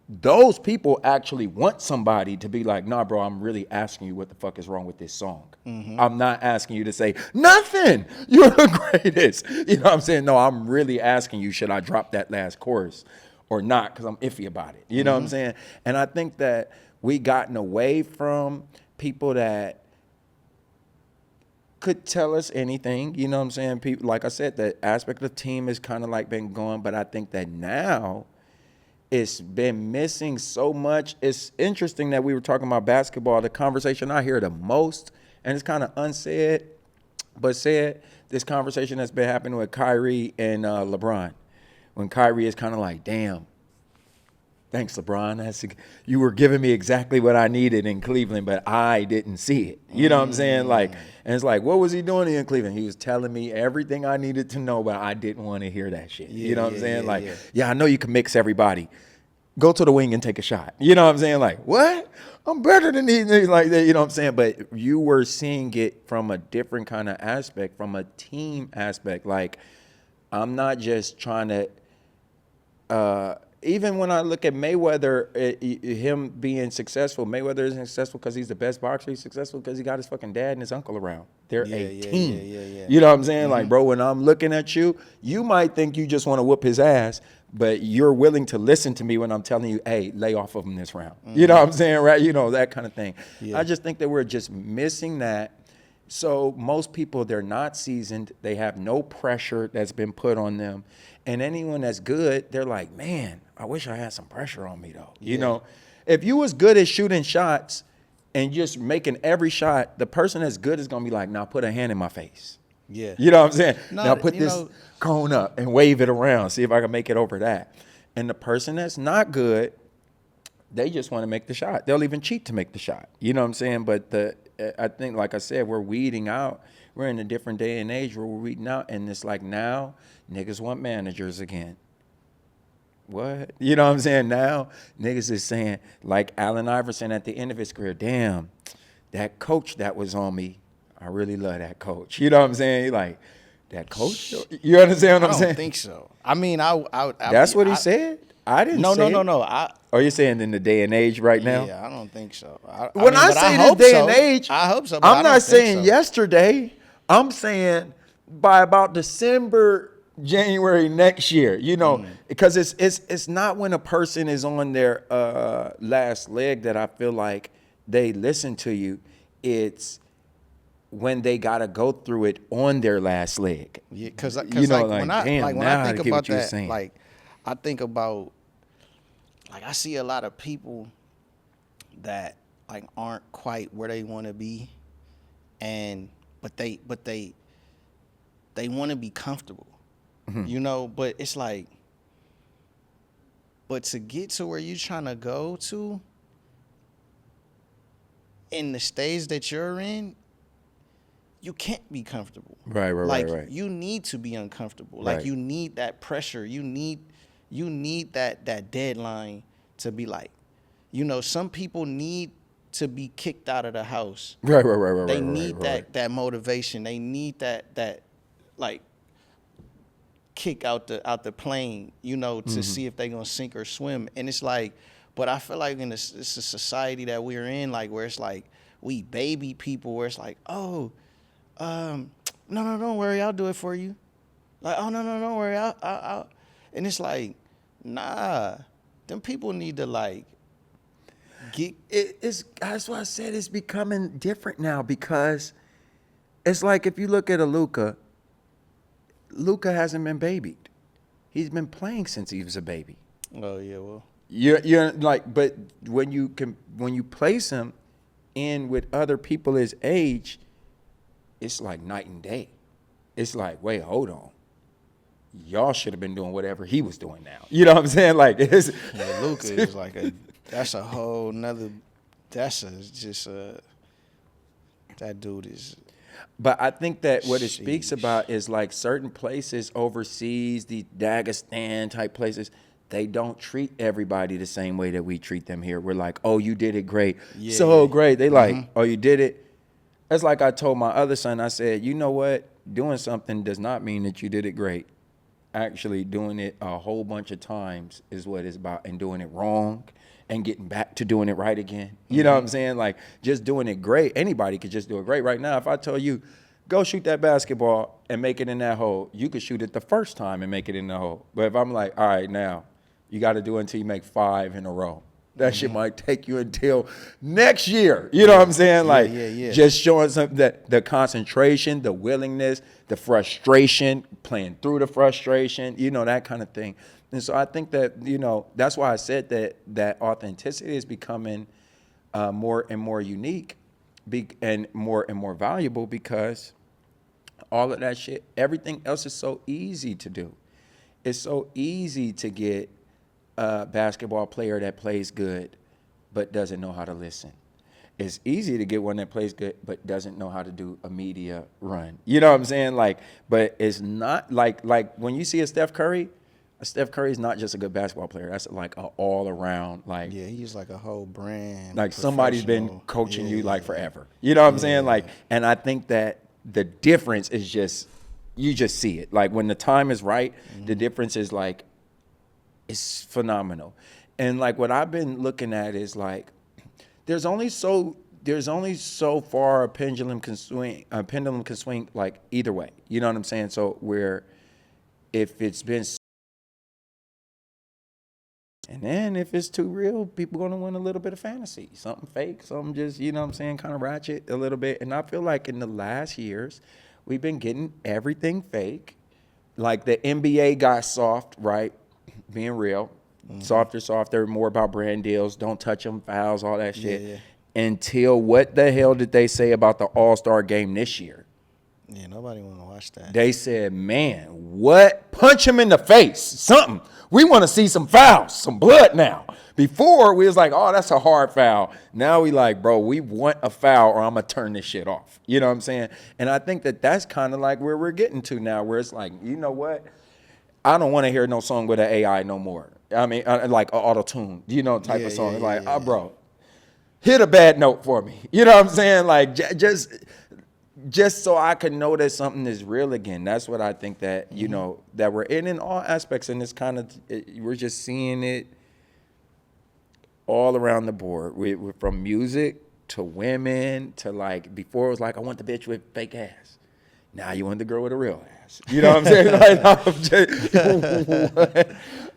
those people actually want somebody to be like, nah, bro, I'm really asking you what the fuck is wrong with this song. I'm not asking you to say, nothing, you're the greatest. You know what I'm saying? No, I'm really asking you, should I drop that last chorus or not? Because I'm iffy about it. You know what I'm saying? And I think that we gotten away from people that could tell us anything. You know what I'm saying? People, like I said, the aspect of the team has kind of like been going, but I think that now it's been missing so much. It's interesting that we were talking about basketball. The conversation I hear the most, and it's kind of unsaid, but said, this conversation that's been happening with Kyrie and LeBron. When Kyrie is kind of like, damn, thanks, LeBron. You were giving me exactly what I needed in Cleveland, but I didn't see it. You know what I'm saying? Like, and it's like, what was he doing in Cleveland? He was telling me everything I needed to know, but I didn't want to hear that shit. You know what I'm saying? Yeah, I know you can mix everybody. Go to the wing and take a shot. You know what I'm saying? Like, what? I'm better than these niggas like that. You know what I'm saying? But you were seeing it from a different kind of aspect, from a team aspect. Like, I'm not just trying to, even when I look at Mayweather, him being successful, Mayweather isn't successful because he's the best boxer. He's successful because he got his fucking dad and his uncle around. They're a team. You know what I'm saying? Like, bro, when I'm looking at you, you might think you just want to whoop his ass, but you're willing to listen to me when I'm telling you, hey, lay off of him this round. You know what I'm saying, right? You know, that kind of thing. I just think that we're just missing that. So most people, they're not seasoned. They have no pressure that's been put on them. And anyone that's good, they're like, man, I wish I had some pressure on me, though. You know, if you was good at shooting shots and just making every shot, the person that's good is going to be like, now put a hand in my face. Yeah. You know what I'm saying? No, now put this cone up and wave it around. See if I can make it over that. And the person that's not good, they just want to make the shot. They'll even cheat to make the shot. You know what I'm saying? But I think, like I said, we're weeding out. We're in a different day and age where we're weeding out. And it's like now niggas want managers again. What? You know what I'm saying? Now niggas is saying, like Allen Iverson at the end of his career, damn, that coach that was on me, I really love that coach. You know what I'm saying? Like, that coach? You understand what I'm saying? I don't think so. I mean, that's what he said? I didn't say it. No. Are you saying in the day and age right now? Yeah, I don't think so. When I say this day and age, I hope so. But I'm not saying yesterday. I'm saying by about December, January next year. You know, because it's not when a person is on their last leg that I feel like they listen to you. It's when they gotta go through it on their last leg. Yeah, because you know, like, like, when I think get about what you're that, saying. like I think about, like, I see a lot of people that like aren't quite where they want to be, but they want to be comfortable, you know. But it's like, but to get to where you're trying to go to, in the stage that you're in, you can't be comfortable. Right. Like, you need to be uncomfortable. Like, you need that pressure. You need that deadline to be like, you know, some people need to be kicked out of the house. Right. They need that motivation. They need that like kick out the plane, you know, to see if they're gonna sink or swim. And it's like, but I feel like it's a society that we're in, like, where it's like we baby people, where it's like, oh, no, don't worry, I'll do it for you. Like, oh, no, don't worry, I'll. And it's like, nah, them people need to like get. That's why I said it's becoming different now, because it's like if you look at Luka hasn't been babied. He's been playing since he was a baby. Oh yeah, well. You're like, but when you place him in with other people his age, it's like night and day. it's like, wait, hold on. Y'all should have been doing whatever he was doing now. You know what I'm saying? Like, it's Yeah, Luca is like that's a whole nother. That dude is. But I think that what it speaks Sheesh. about is like certain places overseas, the Dagestan type places, they don't treat everybody the same way that we treat them here. We're like, oh, you did it great. Yeah, So yeah. great. They like, oh, you did it. That's like I told my other son, I said, you know what? Doing something does not mean that you did it great. Actually doing it a whole bunch of times is what it's about, and doing it wrong and getting back to doing it right again. You know what I'm saying? Like, just doing it great. Anybody could just do it great. Right now, if I tell you, go shoot that basketball and make it in that hole, you could shoot it the first time and make it in the hole. But if I'm like, all right, now, you got to do it until you make 5 in a row. That shit might take you until next year. You know what I'm saying? Like, yeah. just showing something that the concentration, the willingness, the frustration, playing through the frustration, you know, that kind of thing. And so I think that, you know, that's why I said that authenticity is becoming more and more unique and more valuable, because all of that shit, everything else is so easy to do. It's so easy to get a basketball player that plays good but doesn't know how to listen. It's easy to get one that plays good but doesn't know how to do a media run. You know what I'm saying? Like, but it's not like when you see a Steph Curry is not just a good basketball player. That's like an all around, like, Yeah, he's like a whole brand. like somebody's been professional. coaching Yeah, you like forever. You know what I'm saying? Yeah. Like, and I think that the difference is just, you just see it. Like, when the time is right, the difference is like, it's phenomenal. And like, what I've been looking at is like, there's only so far a pendulum can swing like either way. You know what I'm saying? So where if it's been, and then if it's too real, people gonna want a little bit of fantasy, something fake, something just, you know what I'm saying, kind of ratchet a little bit. And I feel like in the last years, we've been getting everything fake. Like the NBA got soft, right? Being real, softer, more about brand deals, don't touch them, fouls, all that shit. Yeah. Until what the hell did they say about the All-Star game this year? Yeah, nobody want to watch that. They said, man, what? Punch him in the face, something. We want to see some fouls, some blood now. Before, we was like, oh, that's a hard foul. Now we like, bro, we want a foul or I'm going to turn this shit off. You know what I'm saying? And I think that that's kind of like where we're getting to now, where it's like, you know what? I don't want to hear no song with an AI no more. I mean, like an auto-tune, you know, type of song. It's like, oh, bro, hit a bad note for me. You know what I'm saying? Like, just so I can know that something is real again. That's what I think that, you know, that we're in all aspects. And it's kind of, we're just seeing it all around the board. We're from music to women to like, before it was like, I want the bitch with fake ass. Now you want the girl with a real ass. You know what I'm saying? Like,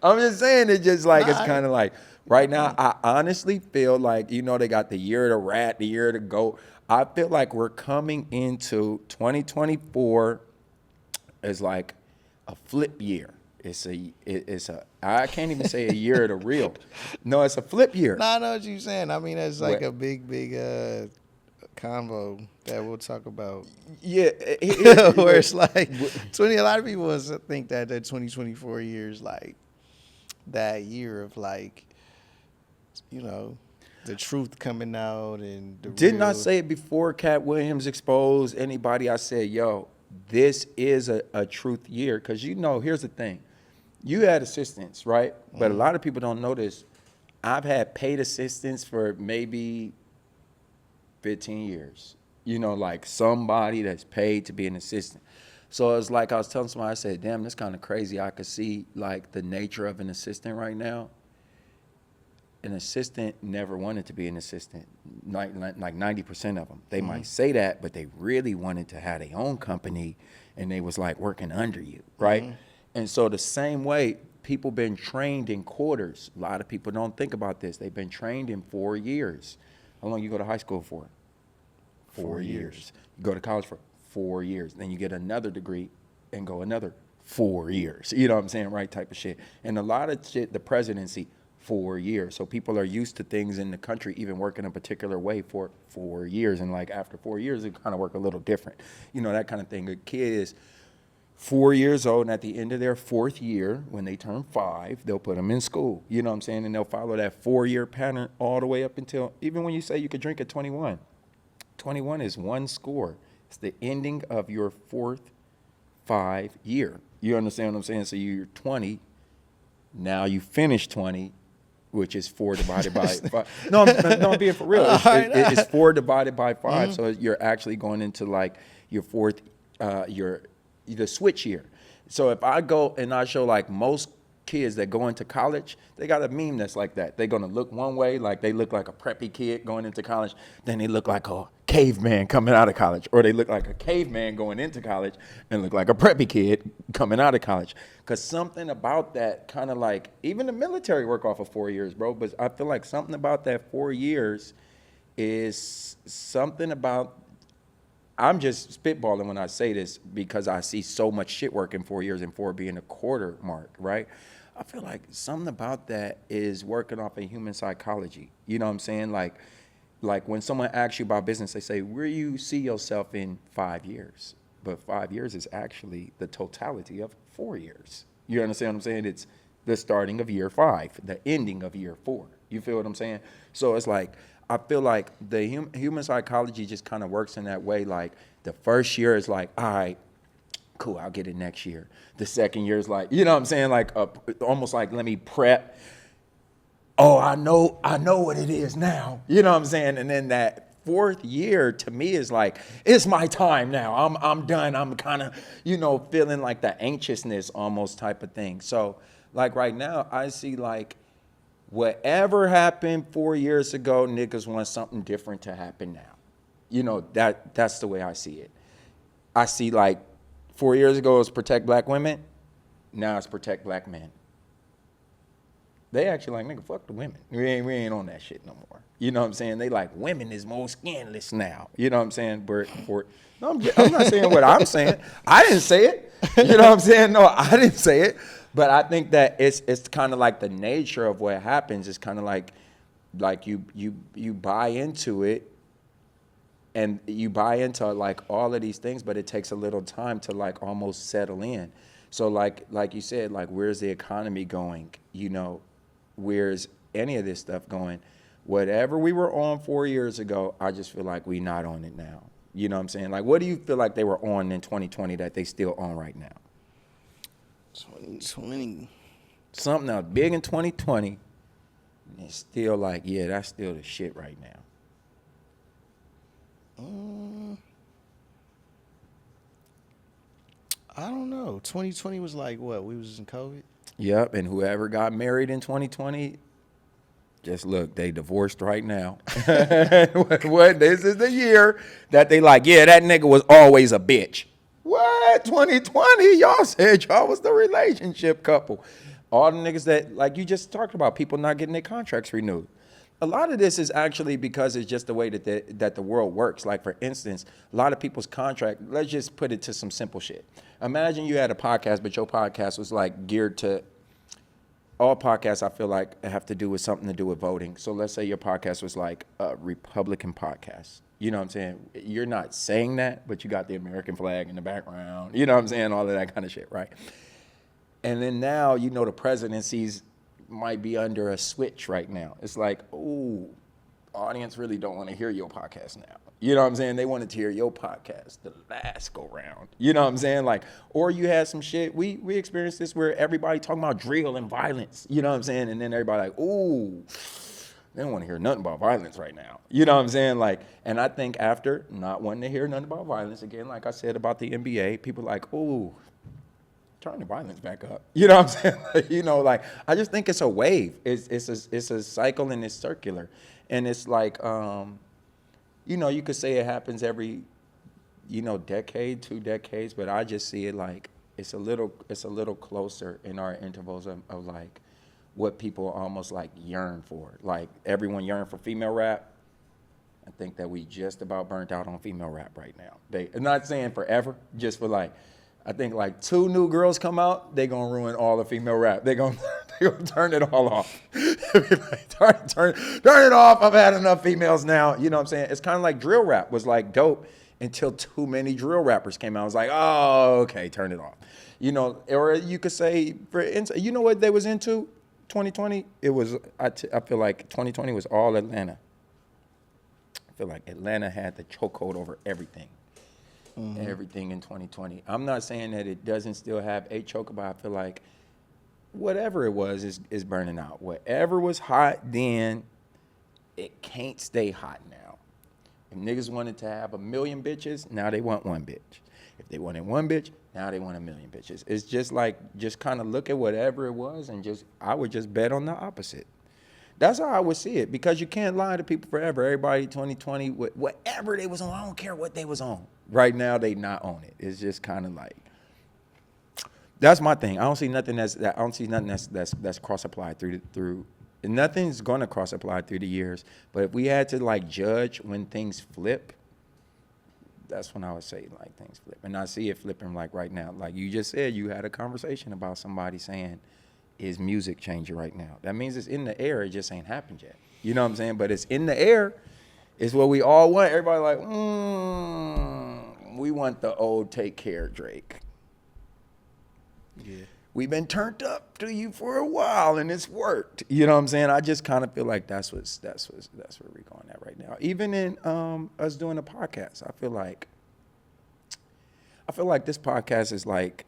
I'm just saying, it's just like, it's kind of like, right now, I honestly feel like, you know, they got the year of the rat, the year of the goat. I feel like we're coming into 2024 as like a flip year. I can't even say a year of the real. No, it's a flip year. Nah, I know what you're saying. I mean, that's like a big convo that we'll talk about. Yeah. Where it's like, a lot of people think that the 2024 year is like that year of like, you know, the truth coming out and the Didn't I real. say it before Cat Williams exposed anybody? I said, yo, this is a truth year. Because, you know, here's the thing. You had assistants, right? But a lot of people don't know this. I've had paid assistants for maybe 15 years. You know, like somebody that's paid to be an assistant. So it's like I was telling somebody, I said, damn, that's kind of crazy. I could see like the nature of an assistant right now. An assistant never wanted to be an assistant, like 90% of them. They might say that, but they really wanted to have their own company, and they was like working under you, right? And so the same way, people been trained in quarters. A lot of people don't think about this. They've been trained in 4 years. How long you go to high school for? 4 years. You go to college for 4 years. Then you get another degree and go another 4 years. You know what I'm saying? Right type of shit. And a lot of shit, the presidency, 4 years. So people are used to things in the country even working a particular way for 4 years. And like after 4 years, it kind of work a little different. You know, that kind of thing. A kid is 4 years old, and at the end of their 4th year, when they turn 5, they'll put them in school. You know what I'm saying? And they'll follow that 4-year pattern all the way up until, even when you say you could drink at 21. 21 is one score. It's the ending of your 4th 5 year. You understand what I'm saying? So you're 20. Now you finish 20, which is 4 divided by 5. No, I'm being for real. It's 4 divided by 5. So you're actually going into like your 4th, the switch year. So if I go and I show like most kids that go into college, they got a meme that's like that. They're going to look one way, like they look like a preppy kid going into college. Then they look like a caveman coming out of college. Or they look like a caveman going into college and look like a preppy kid coming out of college. Because something about that kind of like, even the military work off of 4 years, bro. But I feel like something about that 4 years is something about, I'm just spitballing when I say this because I see so much shit work in 4 years and 4 being a quarter mark, right? I feel like something about that is working off of human psychology. You know what I'm saying? Like when someone asks you about business, they say, where do you see yourself in 5 years? But 5 years is actually the totality of 4 years. You understand what I'm saying? It's the starting of year 5, the ending of year 4. You feel what I'm saying? So it's like, I feel like the human psychology just kind of works in that way. Like the first year is like, all right, cool, I'll get it next year. The second year is like, you know what I'm saying? Like almost like, let me prep. Oh, I know what it is now. You know what I'm saying? And then that 4th year to me is like, it's my time now. I'm done. I'm kind of, feeling like the anxiousness almost type of thing. So like right now, I see like, whatever happened 4 years ago, niggas want something different to happen now. That's the way I see it. I see like 4 years ago it was protect black women. Now it's protect black men. They actually like, nigga, fuck the women. We ain't on that shit no more. You know what I'm saying? They like, women is more scandalous now. You know what I'm saying? No, I'm not saying what I'm saying. I didn't say it. You know what I'm saying? No, I didn't say it. But I think that it's kind of like the nature of what happens. It's kind of like you buy into it, and you buy into like all of these things, but it takes a little time to like almost settle in. So like you said, like where's the economy going? Where's any of this stuff going? Whatever we were on 4 years ago, I just feel like we not on it now. You know what I'm saying? Like what do you feel like they were on in 2020 that they still on right now? 2020. Something that was big in 2020, and it's still like, yeah, that's still the shit right now. I don't know. 2020 was like what? We was in COVID? Yep, and whoever got married in 2020, just look, they divorced right now. What? This is the year that they like, yeah, that nigga was always a bitch. What? 2020? Y'all said y'all was the relationship couple. All the niggas that, like you just talked about, people not getting their contracts renewed. A lot of this is actually because it's just the way that the world works. Like, for instance, a lot of people's contract, let's just put it to some simple shit. Imagine you had a podcast, but your podcast was like geared to, all podcasts I feel like have to do with something to do with voting. So let's say your podcast was like a Republican podcast. You know what I'm saying? You're not saying that, but you got the American flag in the background. You know what I'm saying? All of that kind of shit, right? And then now, the presidency's might be under a switch right now. It's like, ooh, audience really don't want to hear your podcast now. You know what I'm saying? They wanted to hear your podcast the last go round. You know what I'm saying? Like, or you had some shit. We experienced this where everybody talking about drill and violence. You know what I'm saying? And then everybody like, ooh, they don't want to hear nothing about violence right now. You know what I'm saying? Like, and I think after not wanting to hear nothing about violence, again, like I said about the NBA, people like, ooh, turn the violence back up. You know what I'm saying? Like, I just think it's a wave. It's a cycle and it's circular. And it's like, you could say it happens every, decade, 2 decades, but I just see it like it's a little closer in our intervals of like what people almost like yearn for. Like everyone yearn for female rap. I think that we just about burnt out on female rap right now. I'm not saying forever, just for like, I think like 2 new girls come out, they gonna ruin all the female rap. They gonna turn it all off. turn it off. I've had enough females now. You know what I'm saying? It's kind of like drill rap was like dope until too many drill rappers came out. I was like, oh, okay, turn it off. You know, or you could say, you know what they was into? 2020, it was, I feel like 2020 was all Atlanta. I feel like Atlanta had the chokehold over everything. Everything in 2020. I'm not saying that it doesn't still have a choke, but I feel like whatever it was is burning out. Whatever was hot then, it can't stay hot now. If niggas wanted to have 1 million bitches, now they want 1 bitch. If they wanted 1 bitch, now they want 1 million bitches. It's just like, just kind of look at whatever it was and I would just bet on the opposite. That's how I would see it, because you can't lie to people forever. Everybody 2020, whatever they was on, I don't care what they was on. Right now, they not on it. It's just kind of like, that's my thing. I don't see nothing that's cross applied through. Nothing's gonna cross apply through the years. But if we had to like judge when things flip, that's when I would say like things flip. And I see it flipping like right now. Like you just said, you had a conversation about somebody saying, is music changing right now? That means it's in the air. It just ain't happened yet. You know what I'm saying? But it's in the air. It's what we all want. Everybody like, we want the old Take Care Drake. Yeah. We've been turned up to you for a while and it's worked. You know what I'm saying? I just kind of feel like that's where we're going at right now. Even in us doing a podcast, I feel like this podcast is like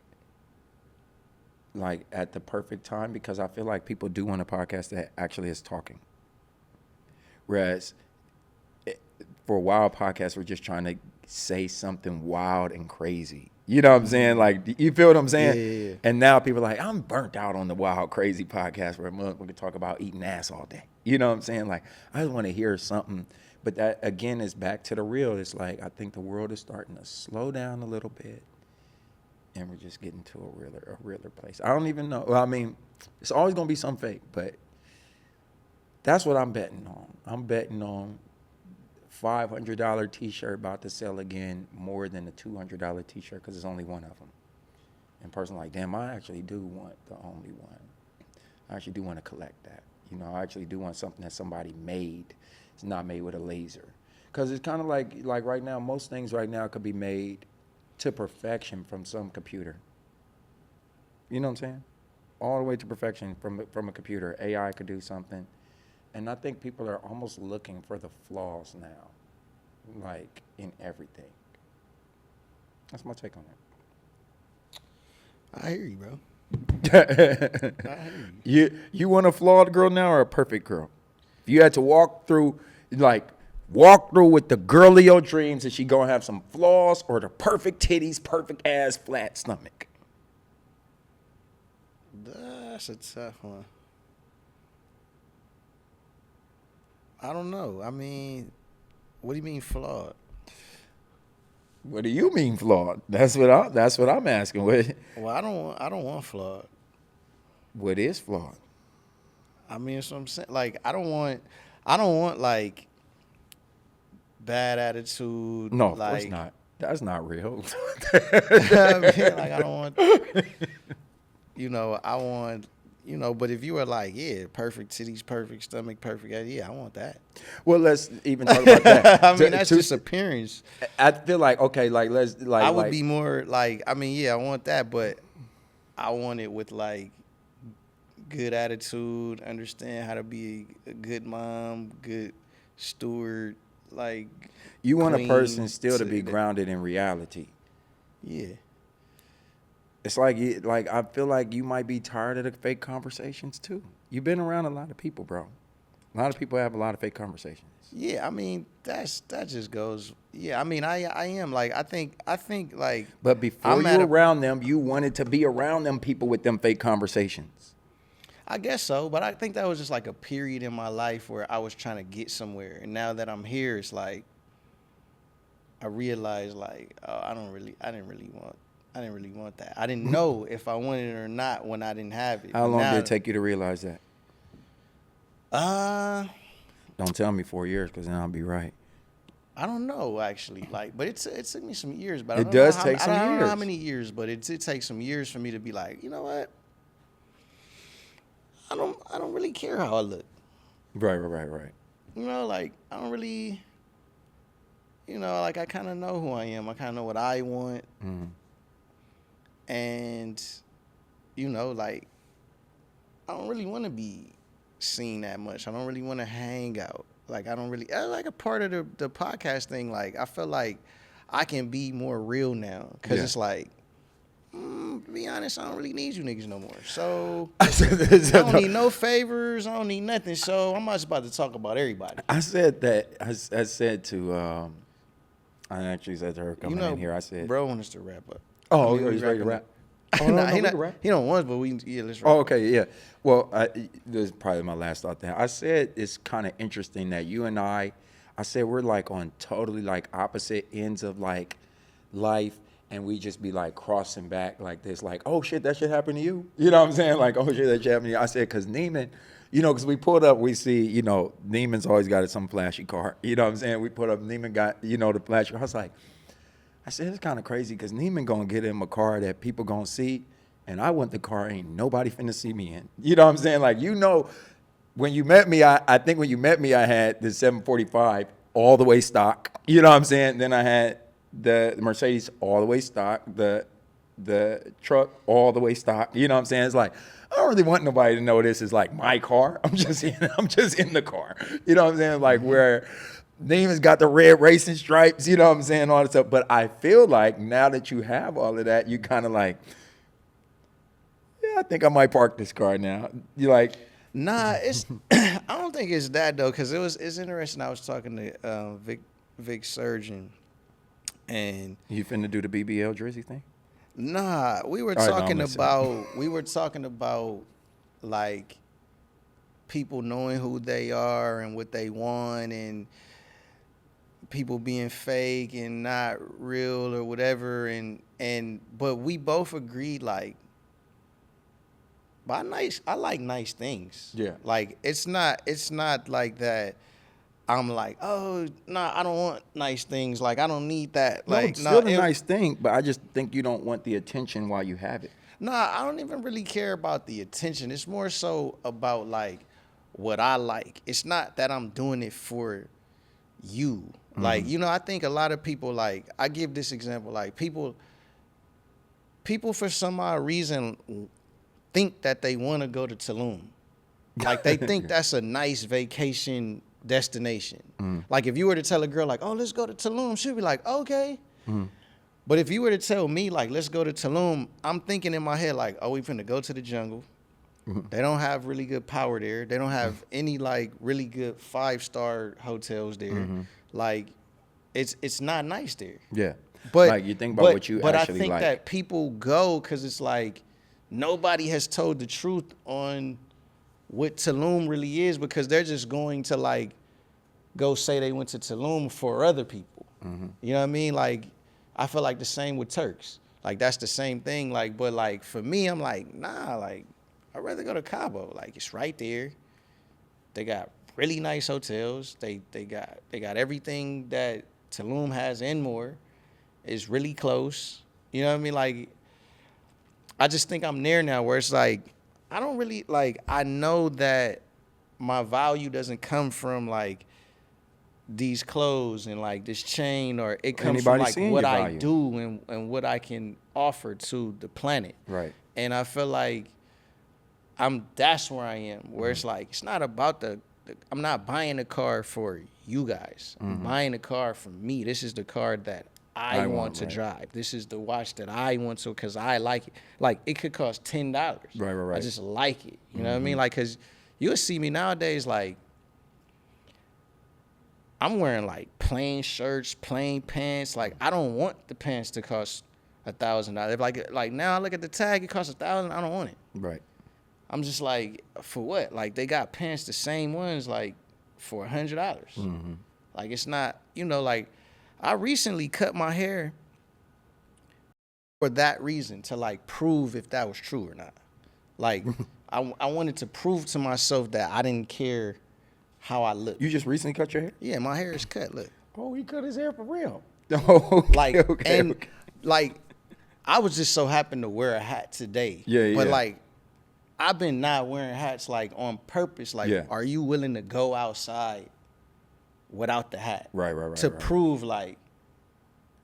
at the perfect time, because I feel like people do want a podcast that actually is talking. Whereas for a while, podcasts were just trying to say something wild and crazy. You know what I'm saying? Like, you feel what I'm saying? Yeah. And now people are like, I'm burnt out on the wild, crazy podcast where we can talk about eating ass all day. You know what I'm saying? Like, I just want to hear something. But that, again, is back to the real. It's like, I think the world is starting to slow down a little bit. And we're just getting to a realer place. I don't even know. Well, I mean, it's always going to be some fake, but that's what I'm betting on. I'm betting on $500 T-shirt about to sell again more than a $200 T-shirt, because there's only one of them. And person like, damn, I actually do want the only one. I actually do want to collect that. You know, I actually do want something that somebody made. It's not made with a laser. Because it's kind of like right now, most things right now could be made to perfection from some computer. You know what I'm saying? All the way to perfection from a computer. AI could do something. And I think people are almost looking for the flaws now, like in everything. That's my take on it. I hear you, bro. I hear you. You want a flawed girl now or a perfect girl? If you had to walk through with the girl of your dreams, is she gonna have some flaws or the perfect titties, perfect ass, flat stomach? That's a tough one. I don't know. I mean, what do you mean flawed? What do you mean flawed? That's what I'm asking. Well, I don't want flawed. What is flawed? I mean, that's what I'm saying. Like, I don't want like bad attitude. No, of like, course not. That's not real. I mean, like, I don't want. I want. But if you were like, yeah, perfect titties, perfect stomach, perfect, yeah, I want that. Well, let's even talk about that. I mean, that's just appearance. I feel like, okay, like let's like. I would be more like, I mean, yeah, I want that, but I want it with like good attitude, understand how to be a good mom, good steward, like. You want a queen person still to be grounded in reality. Yeah. It's like I feel like you might be tired of the fake conversations too. You've been around a lot of people, bro. A lot of people have a lot of fake conversations. Yeah, I mean that just goes. Yeah, I mean I am like I think like. But before you were around them, you wanted to be around them people with them fake conversations. I guess so, but I think that was just like a period in my life where I was trying to get somewhere, and now that I'm here, it's like I realized like, oh, I didn't really want that. I didn't know if I wanted it or not when I didn't have it. How long did it take you to realize that? Don't tell me 4 years, because then I'll be right. I don't know actually, like, but it took me some years. But I don't take some years. I don't know how many years, but it takes some years for me to be like, you know what? I don't really care how I look. Right. Like I don't really. like I kind of know who I am. I kind of know what I want, Mm. and like I don't really want to be seen that much. I don't really want to hang out. Like I don't really like a part of the podcast thing. Like I feel like I can be more real now because Yeah. it's like, to be honest, I don't really need you niggas no more. So I I don't need no favors. I don't need nothing. So I'm just about to talk about everybody. said that. I said to. I actually said to her coming in here. I said, bro wants to wrap up. "Oh, I mean, we he's ready to wrapping rap." up. Oh, no, Nah, no, he we not. can rap. He don't want, but let's wrap. Oh, okay, yeah. Well, this is probably my last thought there. I said it's kind of interesting that you and I said we're like on totally like opposite ends of like life, and we just be like crossing back like this, like, oh shit, that shit happened to you. You know what I'm saying? Like, oh shit, that shit happened to you. I said, because Neiman, because we pulled up, we see, Neiman's always got some flashy car. You know what I'm saying? We put up, Neiman got, the flashy car. I said, it's kind of crazy because Neiman going to get him a car that people going to see. And I want the car ain't nobody finna see me in. You know what I'm saying? Like, when you met me, I think when you met me, I had the 745 all the way stock. You know what I'm saying? Then I had the Mercedes all the way stock, the truck all the way stock. You know what I'm saying? It's like, I don't really want nobody to know this is like my car. I'm just in the car. You know what I'm saying? Like where Neiman's got the red racing stripes, you know what I'm saying? All that stuff. But I feel like now that you have all of that, you kind of like, yeah, I think I might park this car now. You like, Nah, it's. I don't think it's that though, because it's interesting. I was talking to Vic Surgeon, and you finna do the BBL Drizzy thing? nah, we were All right, no, I'm talking listening. about like people knowing who they are and what they want, and people being fake and not real or whatever, but we both agreed like. But I like nice things. Yeah. Like it's not like that. I'm like, oh nah, I don't want nice things. Like I don't need that. No, Like it's still a it- nice thing, but I just think you don't want the attention while you have it. Nah, I don't even really care about the attention. It's more so about like what I like. It's not that I'm doing it for you. Like, I think a lot of people like I give this example, like people for some odd reason think that they want to go to Tulum. Like they think that's a nice vacation destination. Like if you were to tell a girl like, "Oh, let's go to Tulum," she'd be like, "Okay." But if you were to tell me like, "Let's go to Tulum," I'm thinking in my head like, "Oh, we finna go to the jungle." They don't have really good power there. They don't have any like really good 5-star hotels there. Like it's not nice there. Yeah. But like you think about what you but actually I think like. that people go because it's like nobody has told the truth on what Tulum really is, because they're just going to like go say they went to Tulum for other people. You know what I mean? Like I feel like the same with Turks. Like that's the same thing. Like, but like for me, I'm like, nah, like I'd rather go to Cabo. Like it's right there. They got really nice hotels. They got everything that Tulum has and more. It's really close. You know what I mean? Like I just think I'm there now where it's like I don't really like I know that my value doesn't come from like these clothes and like this chain, or it comes Anybody from like seeing what your I value. do and what I can offer to the planet. Right. And I feel like that's where I am, where it's like it's not about I'm not buying a car for you guys. I'm buying a car for me. This is the car that I want to right. drive. This is the watch that I want to, because I like it. Like it could cost $10. Right. I just like it. You know what I mean? Like, cause you'll see me nowadays like I'm wearing like plain shirts, plain pants. Like I don't want the pants to cost $1,000. Like now I look at the tag, it costs $1,000. I don't want it. Right. I'm just like, for what? Like they got pants, the same ones, like for $100. Like it's not, like I recently cut my hair for that reason, to like prove if that was true or not. Like I wanted to prove to myself that I didn't care how I looked. You just recently cut your hair? Yeah, my hair is cut. Look, Oh, he cut his hair for real. Oh, okay, okay. like I was just so happened to wear a hat today. Yeah, But yeah. like I've been not wearing hats like on purpose. Like, Yeah. are you willing to go outside without the hat. Right, right, right, To right. prove like,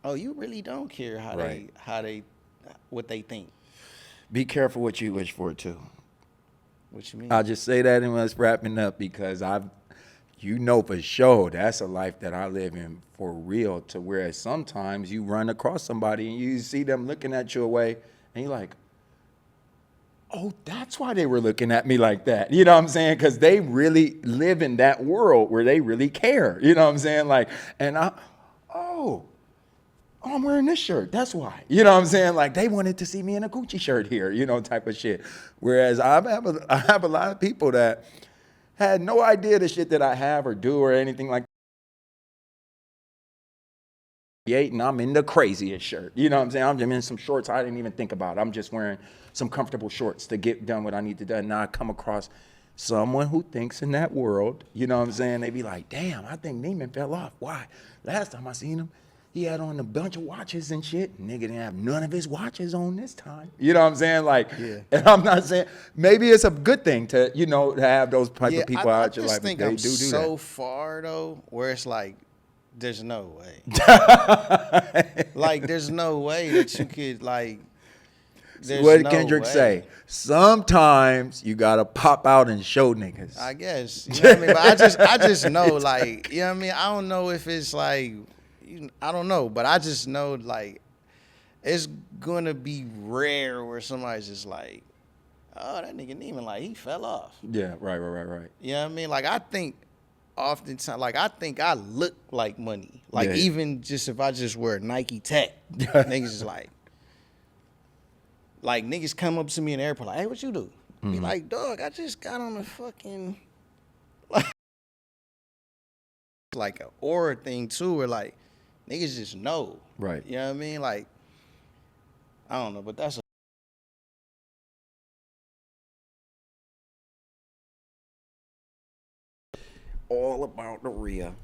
oh, you really don't care Right. what they think. Be careful what you wish for too. What you mean? I'll just say that and us wrapping up because you know for sure that's a life that I live in for real. To where sometimes you run across somebody and you see them looking at you away, and you're like, oh, that's why they were looking at me like that. You know what I'm saying? Because they really live in that world where they really care. You know what I'm saying? Like, and oh, I'm wearing this shirt. That's why. You know what I'm saying? Like they wanted to see me in a Gucci shirt here, you know, type of shit. Whereas I have a lot of people that had no idea the shit that I have or do or anything like that. And I'm in the craziest shirt. You know what I'm saying? I'm just in some shorts I didn't even think about. I'm just wearing some comfortable shorts to get done what I need to do. Now I come across someone who thinks in that world, you know what I'm saying? They be like, damn, I think Neiman fell off. Why? Last time I seen him, he had on a bunch of watches and shit. Nigga didn't have none of his watches on this time. You know what I'm saying? Like, Yeah. and I'm not saying, maybe it's a good thing to, you know, to have those type Yeah, of people I out your just life. think They I'm do so far though, where it's like, there's no way. that. Like, there's no way that you could like. There's What did no Kendrick way. say? Sometimes you gotta pop out and show niggas. I guess, you know what I mean. But I just know, like, you know what I mean. I don't know if it's like, I don't know, but I just know like, it's gonna be rare where somebody's just like, oh, that nigga Neiman, like he fell off. Yeah, right. You know what I mean? Like I think oftentimes, like I think I look like money. Like Yeah. even just if I just wear Nike Tech, niggas is like niggas come up to me in the airport like, hey, what you do? Be like, dog, I just got on a fucking like a aura thing too, where like niggas just know. Right. You know what I mean? Like, I don't know, but that's All about the Rhea.